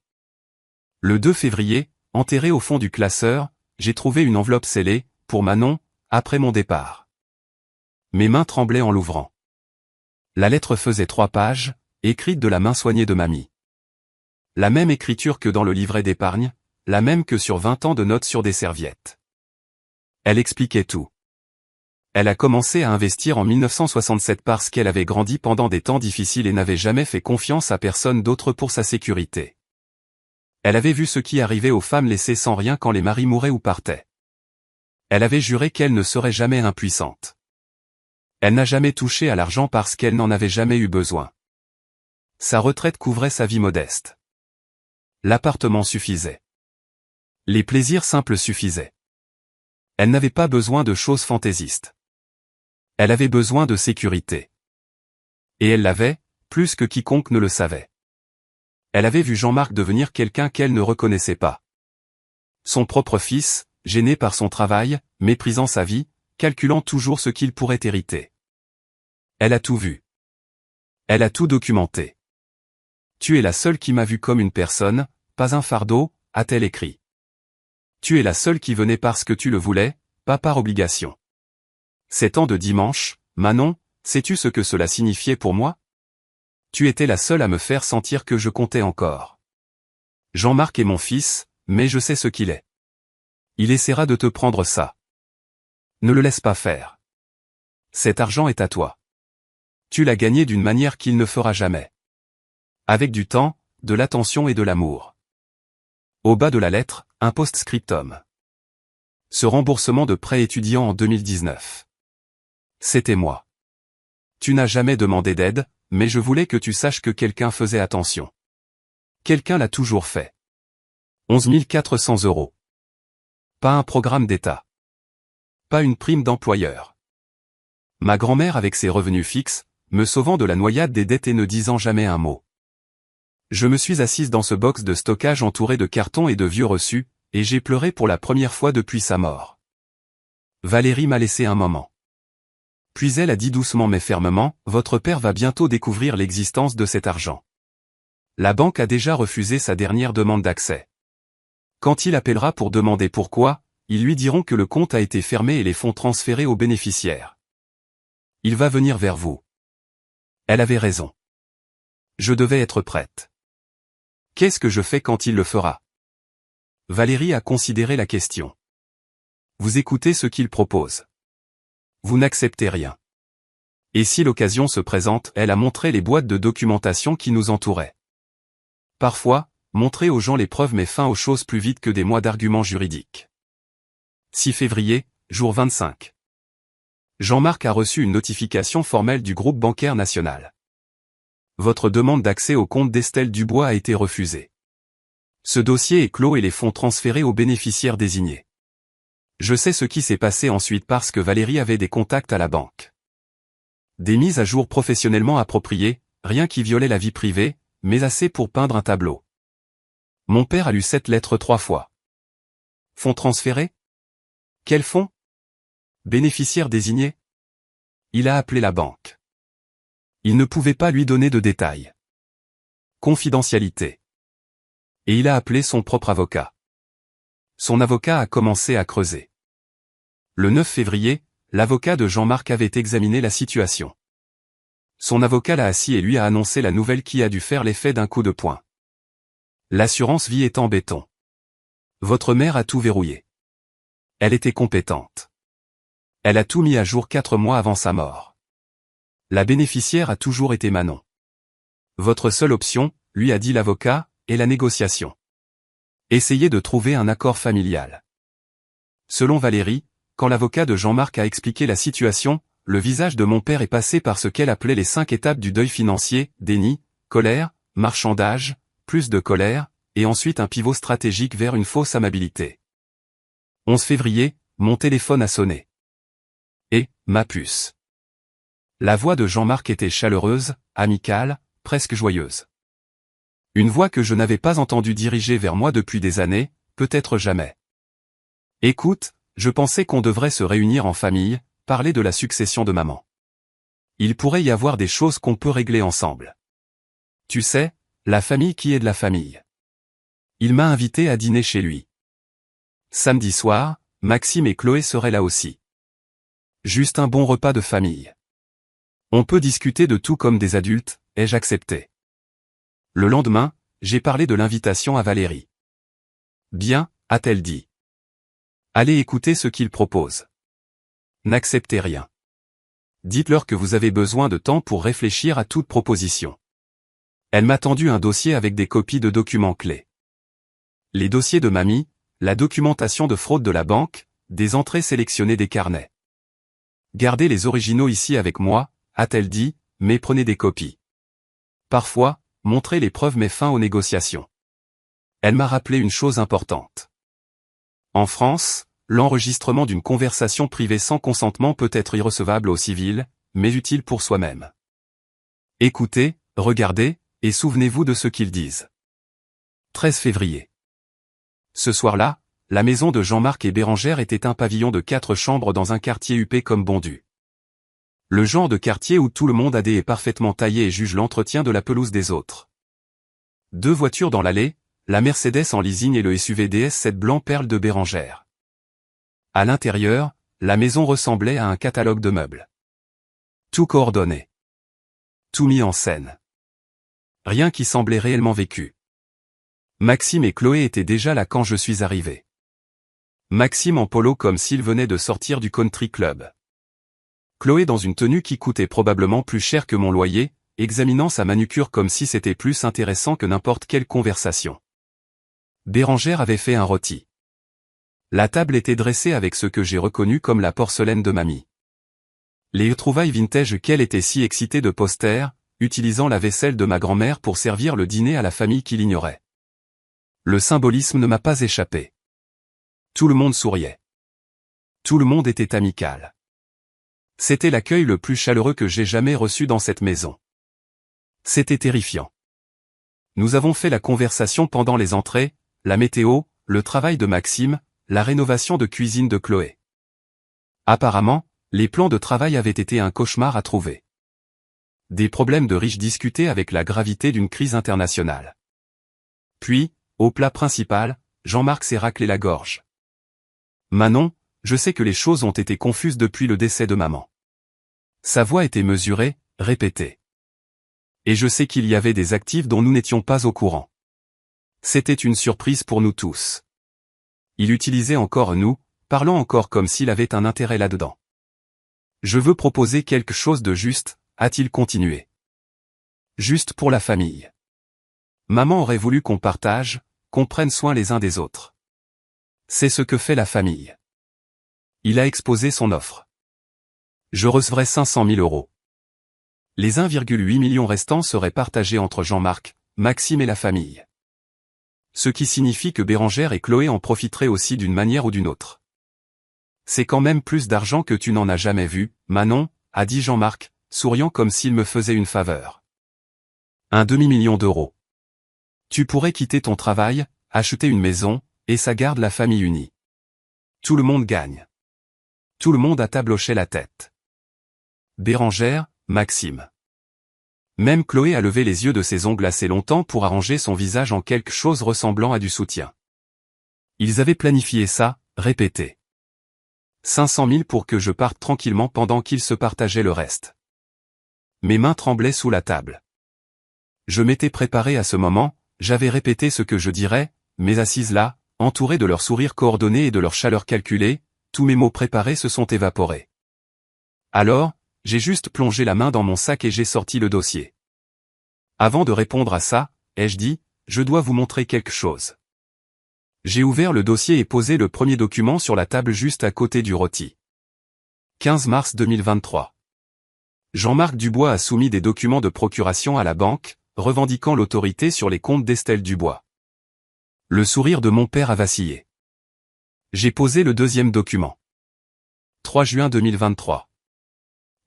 Le 2 février, enterré au fond du classeur, j'ai trouvé une enveloppe scellée, pour Manon, après mon départ. Mes mains tremblaient en l'ouvrant. La lettre faisait 3 pages, écrite de la main soignée de mamie. La même écriture que dans le livret d'épargne, la même que sur 20 ans de notes sur des serviettes. Elle expliquait tout. Elle a commencé à investir en 1967 parce qu'elle avait grandi pendant des temps difficiles et n'avait jamais fait confiance à personne d'autre pour sa sécurité. Elle avait vu ce qui arrivait aux femmes laissées sans rien quand les maris mouraient ou partaient. Elle avait juré qu'elle ne serait jamais impuissante. Elle n'a jamais touché à l'argent parce qu'elle n'en avait jamais eu besoin. Sa retraite couvrait sa vie modeste. L'appartement suffisait. Les plaisirs simples suffisaient. Elle n'avait pas besoin de choses fantaisistes. Elle avait besoin de sécurité. Et elle l'avait, plus que quiconque ne le savait. Elle avait vu Jean-Marc devenir quelqu'un qu'elle ne reconnaissait pas. Son propre fils, gêné par son travail, méprisant sa vie, calculant toujours ce qu'il pourrait hériter. Elle a tout vu. Elle a tout documenté. Tu es la seule qui m'a vu comme une personne, pas un fardeau, a-t-elle écrit. Tu es la seule qui venait parce que tu le voulais, pas par obligation. Ces temps de dimanche, Manon, sais-tu ce que cela signifiait pour moi? Tu étais la seule à me faire sentir que je comptais encore. Jean-Marc est mon fils, mais je sais ce qu'il est. Il essaiera de te prendre ça. Ne le laisse pas faire. Cet argent est à toi. Tu l'as gagné d'une manière qu'il ne fera jamais. Avec du temps, de l'attention et de l'amour. Au bas de la lettre, un post-scriptum. Ce remboursement de prêt étudiant en 2019. C'était moi. Tu n'as jamais demandé d'aide, mais je voulais que tu saches que quelqu'un faisait attention. Quelqu'un l'a toujours fait. 11 400 €. Pas un programme d'État. Pas une prime d'employeur. Ma grand-mère avec ses revenus fixes, me sauvant de la noyade des dettes et ne disant jamais un mot. Je me suis assise dans ce box de stockage entouré de cartons et de vieux reçus, et j'ai pleuré pour la première fois depuis sa mort. Valérie m'a laissé un moment. Puis elle a dit doucement mais fermement, votre père va bientôt découvrir l'existence de cet argent. La banque a déjà refusé sa dernière demande d'accès. Quand il appellera pour demander pourquoi, ils lui diront que le compte a été fermé et les fonds transférés aux bénéficiaires. Il va venir vers vous. Elle avait raison. Je devais être prête. Qu'est-ce que je fais quand il le fera? Valérie a considéré la question. Vous écoutez ce qu'il propose. Vous n'acceptez rien. Et si l'occasion se présente, elle a montré les boîtes de documentation qui nous entouraient. Parfois, montrer aux gens les preuves met fin aux choses plus vite que des mois d'arguments juridiques. 6 février, jour 25. Jean-Marc a reçu une notification formelle du groupe bancaire national. Votre demande d'accès au compte d'Estelle Dubois a été refusée. Ce dossier est clos et les fonds transférés aux bénéficiaires désignés. Je sais ce qui s'est passé ensuite parce que Valérie avait des contacts à la banque. Des mises à jour professionnellement appropriées, rien qui violait la vie privée, mais assez pour peindre un tableau. Mon père a lu cette lettre 3 fois. Fonds transférés? Quel fonds? Bénéficiaire désigné? Il a appelé la banque. Il ne pouvait pas lui donner de détails. Confidentialité. Et il a appelé son propre avocat. Son avocat a commencé à creuser. Le 9 février, l'avocat de Jean-Marc avait examiné la situation. Son avocat l'a assis et lui a annoncé la nouvelle qui a dû faire l'effet d'un coup de poing. L'assurance vie est en béton. Votre mère a tout verrouillé. Elle était compétente. Elle a tout mis à jour 4 mois avant sa mort. La bénéficiaire a toujours été Manon. Votre seule option, lui a dit l'avocat, est la négociation. Essayez de trouver un accord familial. Selon Valérie, quand l'avocat de Jean-Marc a expliqué la situation, le visage de mon père est passé par ce qu'elle appelait les 5 étapes du deuil financier, déni, colère, marchandage, plus de colère, et ensuite un pivot stratégique vers une fausse amabilité. 11 février, mon téléphone a sonné. Et, ma puce. La voix de Jean-Marc était chaleureuse, amicale, presque joyeuse. Une voix que je n'avais pas entendue diriger vers moi depuis des années, peut-être jamais. Écoute, je pensais qu'on devrait se réunir en famille, parler de la succession de maman. Il pourrait y avoir des choses qu'on peut régler ensemble. Tu sais, la famille qui est de la famille. Il m'a invité à dîner chez lui. Samedi soir, Maxime et Chloé seraient là aussi. Juste un bon repas de famille. On peut discuter de tout comme des adultes, ai-je accepté. Le lendemain, j'ai parlé de l'invitation à Valérie. Bien, a-t-elle dit. Allez écouter ce qu'il propose. N'acceptez rien. Dites-leur que vous avez besoin de temps pour réfléchir à toute proposition. Elle m'a tendu un dossier avec des copies de documents clés. Les dossiers de mamie, la documentation de fraude de la banque, des entrées sélectionnées des carnets. Gardez les originaux ici avec moi, a-t-elle dit, mais prenez des copies. Parfois, montrer les preuves met fin aux négociations. Elle m'a rappelé une chose importante. En France, l'enregistrement d'une conversation privée sans consentement peut être irrecevable au civil, mais utile pour soi-même. Écoutez, regardez, et souvenez-vous de ce qu'ils disent. 13 février. Ce soir-là, la maison de Jean-Marc et Bérangère était un pavillon de 4 chambres dans un quartier huppé comme Bondu. Le genre de quartier où tout le monde a des haies parfaitement taillées et juge l'entretien de la pelouse des autres. 2 voitures dans l'allée, la Mercedes en leasing et le SUV DS7 blanc perle de Bérangère. À l'intérieur, la maison ressemblait à un catalogue de meubles. Tout coordonné. Tout mis en scène. Rien qui semblait réellement vécu. Maxime et Chloé étaient déjà là quand je suis arrivé. Maxime en polo comme s'il venait de sortir du country club. Chloé dans une tenue qui coûtait probablement plus cher que mon loyer, examinant sa manucure comme si c'était plus intéressant que n'importe quelle conversation. Bérangère avait fait un rôti. La table était dressée avec ce que j'ai reconnu comme la porcelaine de mamie. Les trouvailles vintage qu'elle était si excitée de posters, utilisant la vaisselle de ma grand-mère pour servir le dîner à la famille qui l'ignorait. Le symbolisme ne m'a pas échappé. Tout le monde souriait. Tout le monde était amical. C'était l'accueil le plus chaleureux que j'ai jamais reçu dans cette maison. C'était terrifiant. Nous avons fait la conversation pendant les entrées, la météo, le travail de Maxime, la rénovation de cuisine de Chloé. Apparemment, les plans de travail avaient été un cauchemar à trouver. Des problèmes de riches discutés avec la gravité d'une crise internationale. Puis, au plat principal, Jean-Marc s'est raclé la gorge. Manon, je sais que les choses ont été confuses depuis le décès de maman. Sa voix était mesurée, répétée. Et je sais qu'il y avait des actifs dont nous n'étions pas au courant. C'était une surprise pour nous tous. Il utilisait encore nous, parlant encore comme s'il avait un intérêt là-dedans. Je veux proposer quelque chose de juste, a-t-il continué. Juste pour la famille. Maman aurait voulu qu'on partage, qu'on prenne soin les uns des autres. C'est ce que fait la famille. Il a exposé son offre. Je recevrai 500 000 €. Les 1,8 million restants seraient partagés entre Jean-Marc, Maxime et la famille. Ce qui signifie que Bérangère et Chloé en profiteraient aussi d'une manière ou d'une autre. C'est quand même plus d'argent que tu n'en as jamais vu, Manon, a dit Jean-Marc, souriant comme s'il me faisait une faveur. Un demi-million d'euros. Tu pourrais quitter ton travail, acheter une maison, et ça garde la famille unie. Tout le monde gagne. Tout le monde à table hochait la tête. Bérengère, Maxime. Même Chloé a levé les yeux de ses ongles assez longtemps pour arranger son visage en quelque chose ressemblant à du soutien. Ils avaient planifié ça, répété. 500 000 pour que je parte tranquillement pendant qu'ils se partageaient le reste. Mes mains tremblaient sous la table. Je m'étais préparé à ce moment, j'avais répété ce que je dirais, mais assise là, entourée de leurs sourires coordonnés et de leur chaleur calculée, tous mes mots préparés se sont évaporés. Alors, j'ai juste plongé la main dans mon sac et j'ai sorti le dossier. Avant de répondre à ça, ai-je dit, je dois vous montrer quelque chose. J'ai ouvert le dossier et posé le premier document sur la table juste à côté du rôti. 15 mars 2023. Jean-Marc Dubois a soumis des documents de procuration à la banque, revendiquant l'autorité sur les comptes d'Estelle Dubois. Le sourire de mon père a vacillé. J'ai posé le deuxième document. 3 juin 2023.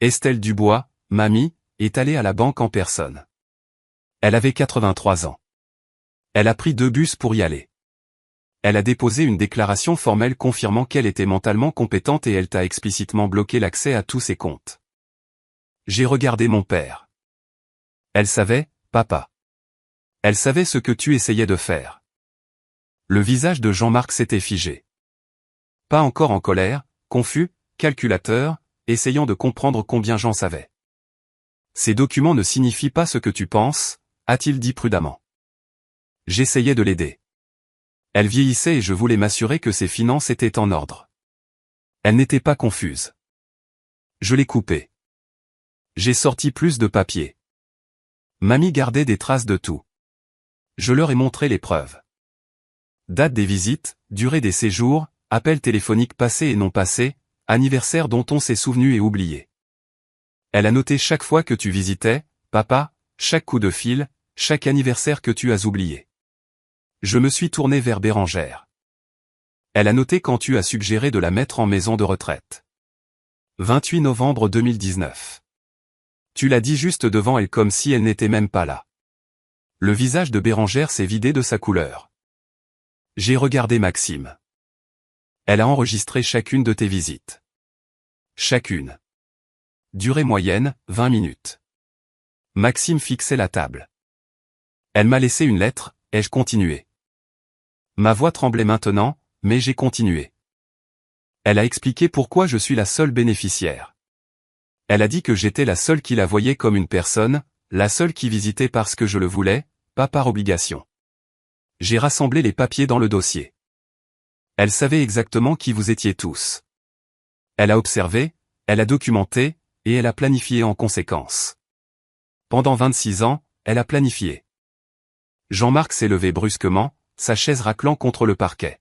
Estelle Dubois, mamie, est allée à la banque en personne. Elle avait 83 ans. Elle a pris 2 bus pour y aller. Elle a déposé une déclaration formelle confirmant qu'elle était mentalement compétente et elle t'a explicitement bloqué l'accès à tous ses comptes. J'ai regardé mon père. Elle savait, papa. Elle savait ce que tu essayais de faire. Le visage de Jean-Marc s'était figé. Pas encore en colère, confus, calculateur, essayant de comprendre combien j'en savais. Ces documents ne signifient pas ce que tu penses, a-t-il dit prudemment. J'essayais de l'aider. Elle vieillissait et je voulais m'assurer que ses finances étaient en ordre. Elle n'était pas confuse. Je l'ai coupée. J'ai sorti plus de papier. Mamie gardait des traces de tout. Je leur ai montré les preuves. Date des visites, durée des séjours, appels téléphoniques passés et non passés, anniversaire dont on s'est souvenu et oublié. Elle a noté chaque fois que tu visitais, papa, chaque coup de fil, chaque anniversaire que tu as oublié. Je me suis tourné vers Bérengère. Elle a noté quand tu as suggéré de la mettre en maison de retraite. 28 novembre 2019. Tu l'as dit juste devant elle comme si elle n'était même pas là. Le visage de Bérengère s'est vidé de sa couleur. J'ai regardé Maxime. Elle a enregistré chacune de tes visites. Chacune. Durée moyenne, 20 minutes. Maxime fixait la table. Elle m'a laissé une lettre, ai-je continué. Ma voix tremblait maintenant, mais j'ai continué. Elle a expliqué pourquoi je suis la seule bénéficiaire. Elle a dit que j'étais la seule qui la voyait comme une personne, la seule qui visitait parce que je le voulais, pas par obligation. J'ai rassemblé les papiers dans le dossier. Elle savait exactement qui vous étiez tous. Elle a observé, elle a documenté, et elle a planifié en conséquence. Pendant 26 ans, elle a planifié. Jean-Marc s'est levé brusquement, sa chaise raclant contre le parquet.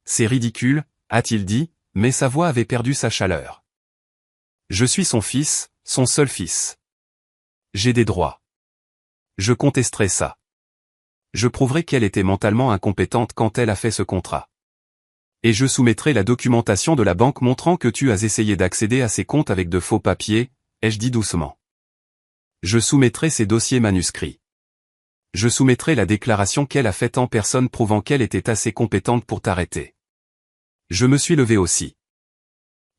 C'est ridicule, a-t-il dit, mais sa voix avait perdu sa chaleur. Je suis son fils, son seul fils. J'ai des droits. Je contesterai ça. Je prouverai qu'elle était mentalement incompétente quand elle a fait ce contrat. Et je soumettrai la documentation de la banque montrant que tu as essayé d'accéder à ses comptes avec de faux papiers, ai-je dit doucement. Je soumettrai ces dossiers manuscrits. Je soumettrai la déclaration qu'elle a faite en personne prouvant qu'elle était assez compétente pour t'arrêter. Je me suis levé aussi.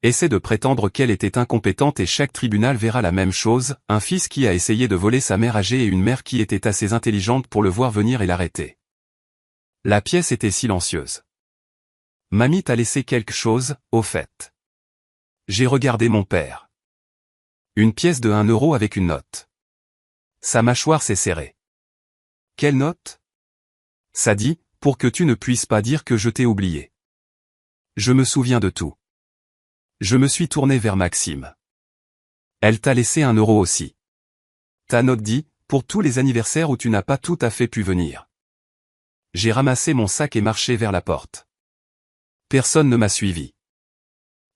Essaie de prétendre qu'elle était incompétente et chaque tribunal verra la même chose, un fils qui a essayé de voler sa mère âgée et une mère qui était assez intelligente pour le voir venir et l'arrêter. La pièce était silencieuse. Mamie t'a laissé quelque chose, au fait. J'ai regardé mon père. Une pièce de 1 euro avec une note. Sa mâchoire s'est serrée. Quelle note? Ça dit, pour que tu ne puisses pas dire que je t'ai oublié. Je me souviens de tout. Je me suis tourné vers Maxime. Elle t'a laissé 1 euro aussi. Ta note dit, pour tous les anniversaires où tu n'as pas tout à fait pu venir. J'ai ramassé mon sac et marché vers la porte. Personne ne m'a suivi.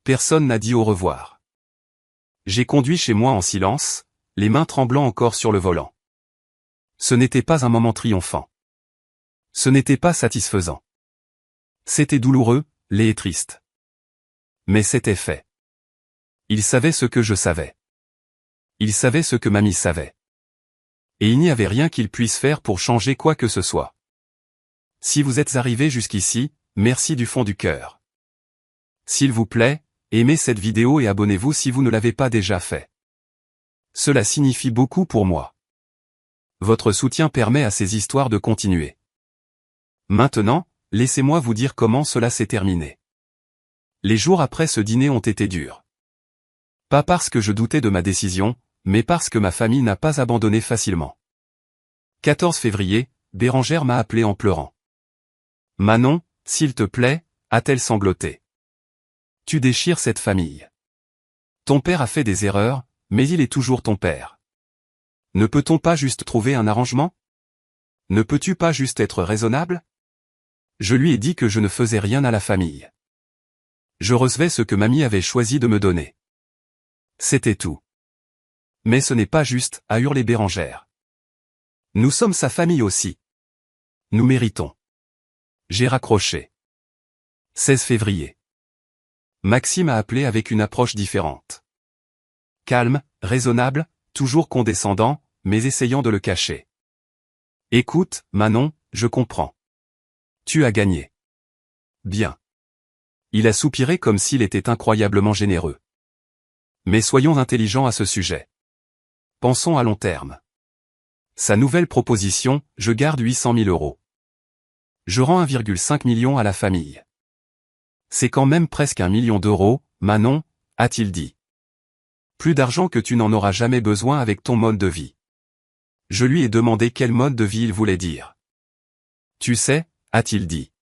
Personne n'a dit au revoir. J'ai conduit chez moi en silence, les mains tremblant encore sur le volant. Ce n'était pas un moment triomphant. Ce n'était pas satisfaisant. C'était douloureux, laid et triste. Mais c'était fait. Il savait ce que je savais. Il savait ce que mamie savait. Et il n'y avait rien qu'il puisse faire pour changer quoi que ce soit. Si vous êtes arrivé jusqu'ici, merci du fond du cœur. S'il vous plaît, aimez cette vidéo et abonnez-vous si vous ne l'avez pas déjà fait. Cela signifie beaucoup pour moi. Votre soutien permet à ces histoires de continuer. Maintenant, laissez-moi vous dire comment cela s'est terminé. Les jours après ce dîner ont été durs. Pas parce que je doutais de ma décision, mais parce que ma famille n'a pas abandonné facilement. 14 février, Bérangère m'a appelé en pleurant. Manon, s'il te plaît, a-t-elle sangloté. Tu déchires cette famille. Ton père a fait des erreurs, mais il est toujours ton père. Ne peut-on pas juste trouver un arrangement? Ne peux-tu pas juste être raisonnable? Je lui ai dit que je ne faisais rien à la famille. Je recevais ce que mamie avait choisi de me donner. C'était tout. Mais ce n'est pas juste, a hurlé Bérangère. Nous sommes sa famille aussi. Nous méritons. J'ai raccroché. 16 février. Maxime a appelé avec une approche différente. Calme, raisonnable, toujours condescendant, mais essayant de le cacher. Écoute, Manon, je comprends. Tu as gagné. Bien. Il a soupiré comme s'il était incroyablement généreux. Mais soyons intelligents à ce sujet. Pensons à long terme. Sa nouvelle proposition, je garde 800 000 euros. Je rends 1,5 million à la famille. C'est quand même presque 1 million d'euros, Manon, a-t-il dit. Plus d'argent que tu n'en auras jamais besoin avec ton mode de vie. Je lui ai demandé quel mode de vie il voulait dire. Tu sais, a-t-il dit.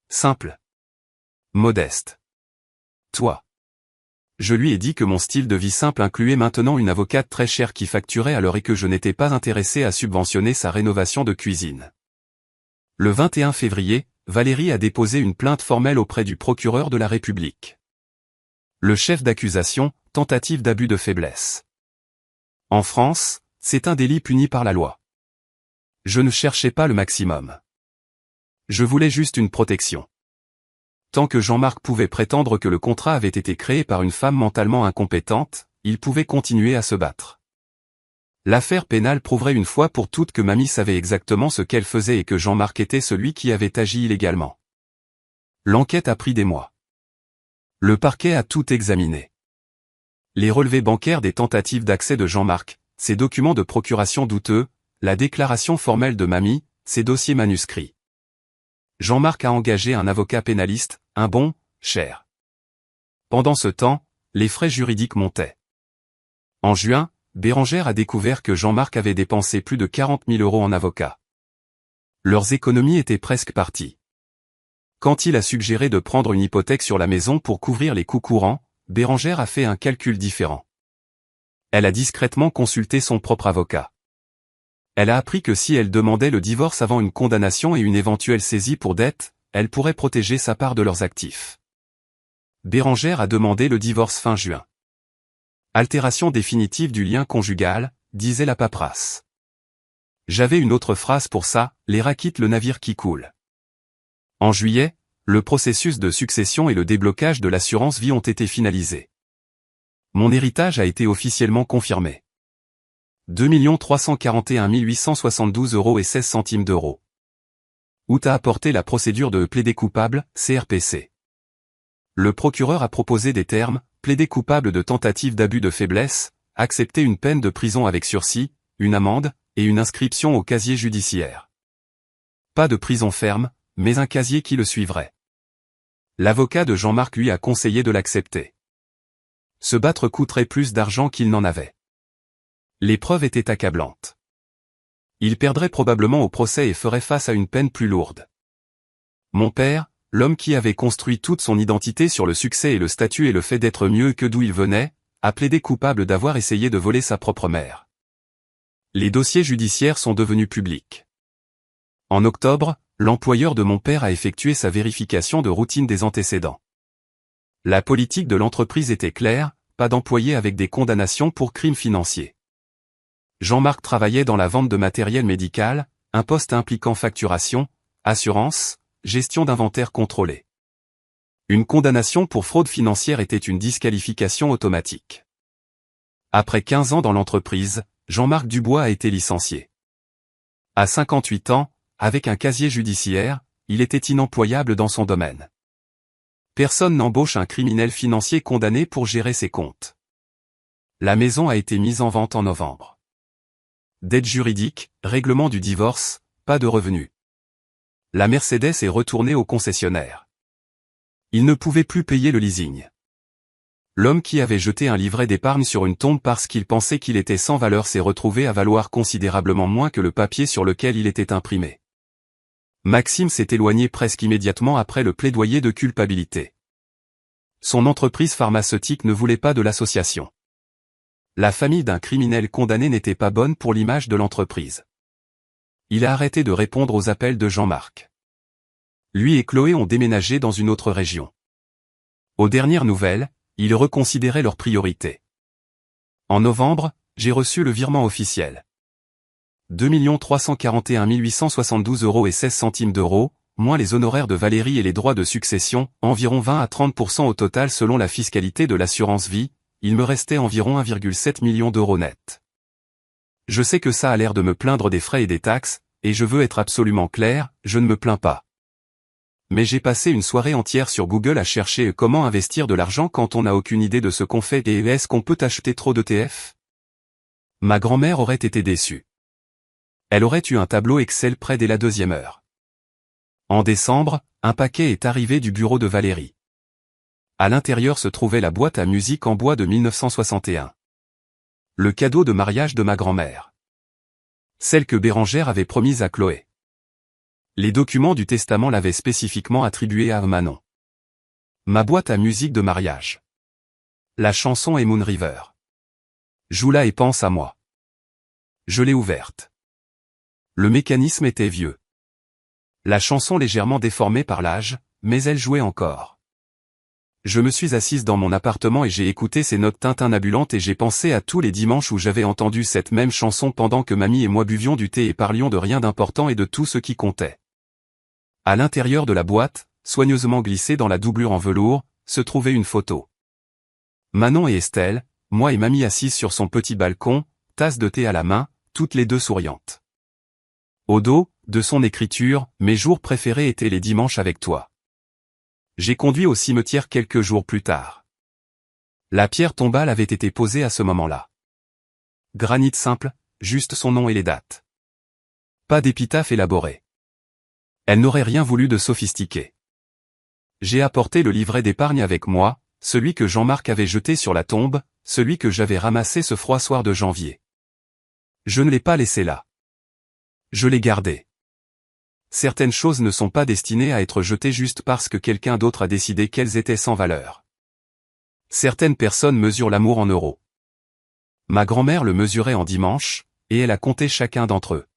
Simple. Modeste. Toi. Je lui ai dit que mon style de vie simple incluait maintenant une avocate très chère qui facturait à l'heure et que je n'étais pas intéressé à subventionner sa rénovation de cuisine. Le 21 février, Valérie a déposé une plainte formelle auprès du procureur de la République. Le chef d'accusation, tentative d'abus de faiblesse. En France, c'est un délit puni par la loi. Je ne cherchais pas le maximum. Je voulais juste une protection. Tant que Jean-Marc pouvait prétendre que le contrat avait été créé par une femme mentalement incompétente, il pouvait continuer à se battre. L'affaire pénale prouverait une fois pour toutes que mamie savait exactement ce qu'elle faisait et que Jean-Marc était celui qui avait agi illégalement. L'enquête a pris des mois. Le parquet a tout examiné. Les relevés bancaires des tentatives d'accès de Jean-Marc, ses documents de procuration douteux, la déclaration formelle de mamie, ses dossiers manuscrits. Jean-Marc a engagé un avocat pénaliste, un bon, cher. Pendant ce temps, les frais juridiques montaient. En juin, Bérangère a découvert que Jean-Marc avait dépensé plus de 40 000 euros en avocat. Leurs économies étaient presque parties. Quand il a suggéré de prendre une hypothèque sur la maison pour couvrir les coûts courants, Bérangère a fait un calcul différent. Elle a discrètement consulté son propre avocat. Elle a appris que si elle demandait le divorce avant une condamnation et une éventuelle saisie pour dette, elle pourrait protéger sa part de leurs actifs. Bérangère a demandé le divorce fin juin. Altération définitive du lien conjugal, disait la paperasse. J'avais une autre phrase pour ça, les rats quittent le navire qui coule. En juillet, le processus de succession et le déblocage de l'assurance vie ont été finalisés. Mon héritage a été officiellement confirmé. 2 341 872 € et 16 centimes d'euros. Out a apporté la procédure de plaider coupable, CRPC. Le procureur a proposé des termes, plaider coupable de tentative d'abus de faiblesse, accepter une peine de prison avec sursis, une amende, et une inscription au casier judiciaire. Pas de prison ferme, mais un casier qui le suivrait. L'avocat de Jean-Marc lui a conseillé de l'accepter. Se battre coûterait plus d'argent qu'il n'en avait. L'épreuve était accablante. Il perdrait probablement au procès et ferait face à une peine plus lourde. Mon père, l'homme qui avait construit toute son identité sur le succès et le statut et le fait d'être mieux que d'où il venait, a plaidé coupable d'avoir essayé de voler sa propre mère. Les dossiers judiciaires sont devenus publics. En octobre, l'employeur de mon père a effectué sa vérification de routine des antécédents. La politique de l'entreprise était claire, pas d'employés avec des condamnations pour crimes financiers. Jean-Marc travaillait dans la vente de matériel médical, un poste impliquant facturation, assurance, gestion d'inventaire contrôlé. Une condamnation pour fraude financière était une disqualification automatique. Après 15 ans dans l'entreprise, Jean-Marc Dubois a été licencié. À 58 ans, avec un casier judiciaire, il était inemployable dans son domaine. Personne n'embauche un criminel financier condamné pour gérer ses comptes. La maison a été mise en vente en novembre. Dette juridique, règlement du divorce, pas de revenus. La Mercedes est retournée au concessionnaire. Il ne pouvait plus payer le leasing. L'homme qui avait jeté un livret d'épargne sur une tombe parce qu'il pensait qu'il était sans valeur s'est retrouvé à valoir considérablement moins que le papier sur lequel il était imprimé. Maxime s'est éloigné presque immédiatement après le plaidoyer de culpabilité. Son entreprise pharmaceutique ne voulait pas de l'association. La famille d'un criminel condamné n'était pas bonne pour l'image de l'entreprise. Il a arrêté de répondre aux appels de Jean-Marc. Lui et Chloé ont déménagé dans une autre région. Aux dernières nouvelles, ils reconsidéraient leurs priorités. En novembre, j'ai reçu le virement officiel. 2 341 872 € et 16 centimes d'euros, moins les honoraires de Valérie et les droits de succession, environ 20 à 30% au total selon la fiscalité de l'assurance vie, il me restait environ 1,7 million d'euros net. Je sais que ça a l'air de me plaindre des frais et des taxes, et je veux être absolument clair, je ne me plains pas. Mais j'ai passé une soirée entière sur Google à chercher comment investir de l'argent quand on n'a aucune idée de ce qu'on fait et est-ce qu'on peut acheter trop d'ETF ? Ma grand-mère aurait été déçue. Elle aurait eu un tableau Excel prêt dès la 2e heure. En décembre, un paquet est arrivé du bureau de Valérie. À l'intérieur se trouvait la boîte à musique en bois de 1961. Le cadeau de mariage de ma grand-mère. Celle que Bérangère avait promise à Chloé. Les documents du testament l'avaient spécifiquement attribuée à Manon. Ma boîte à musique de mariage. La chanson est Moon River. Joue-la et pense à moi. Je l'ai ouverte. Le mécanisme était vieux. La chanson légèrement déformée par l'âge, mais elle jouait encore. Je me suis assise dans mon appartement et j'ai écouté ces notes tintinnabulantes et j'ai pensé à tous les dimanches où j'avais entendu cette même chanson pendant que mamie et moi buvions du thé et parlions de rien d'important et de tout ce qui comptait. À l'intérieur de la boîte, soigneusement glissée dans la doublure en velours, se trouvait une photo. Manon et Estelle, moi et mamie assises sur son petit balcon, tasse de thé à la main, toutes les deux souriantes. Au dos, de son écriture, mes jours préférés étaient les dimanches avec toi. J'ai conduit au cimetière quelques jours plus tard. La pierre tombale avait été posée à ce moment-là. Granit simple, juste son nom et les dates. Pas d'épitaphe élaborée. Elle n'aurait rien voulu de sophistiqué. J'ai apporté le livret d'épargne avec moi, celui que Jean-Marc avait jeté sur la tombe, celui que j'avais ramassé ce froid soir de janvier. Je ne l'ai pas laissé là. Je l'ai gardé. Certaines choses ne sont pas destinées à être jetées juste parce que quelqu'un d'autre a décidé qu'elles étaient sans valeur. Certaines personnes mesurent l'amour en euros. Ma grand-mère le mesurait en dimanches, et elle a compté chacun d'entre eux.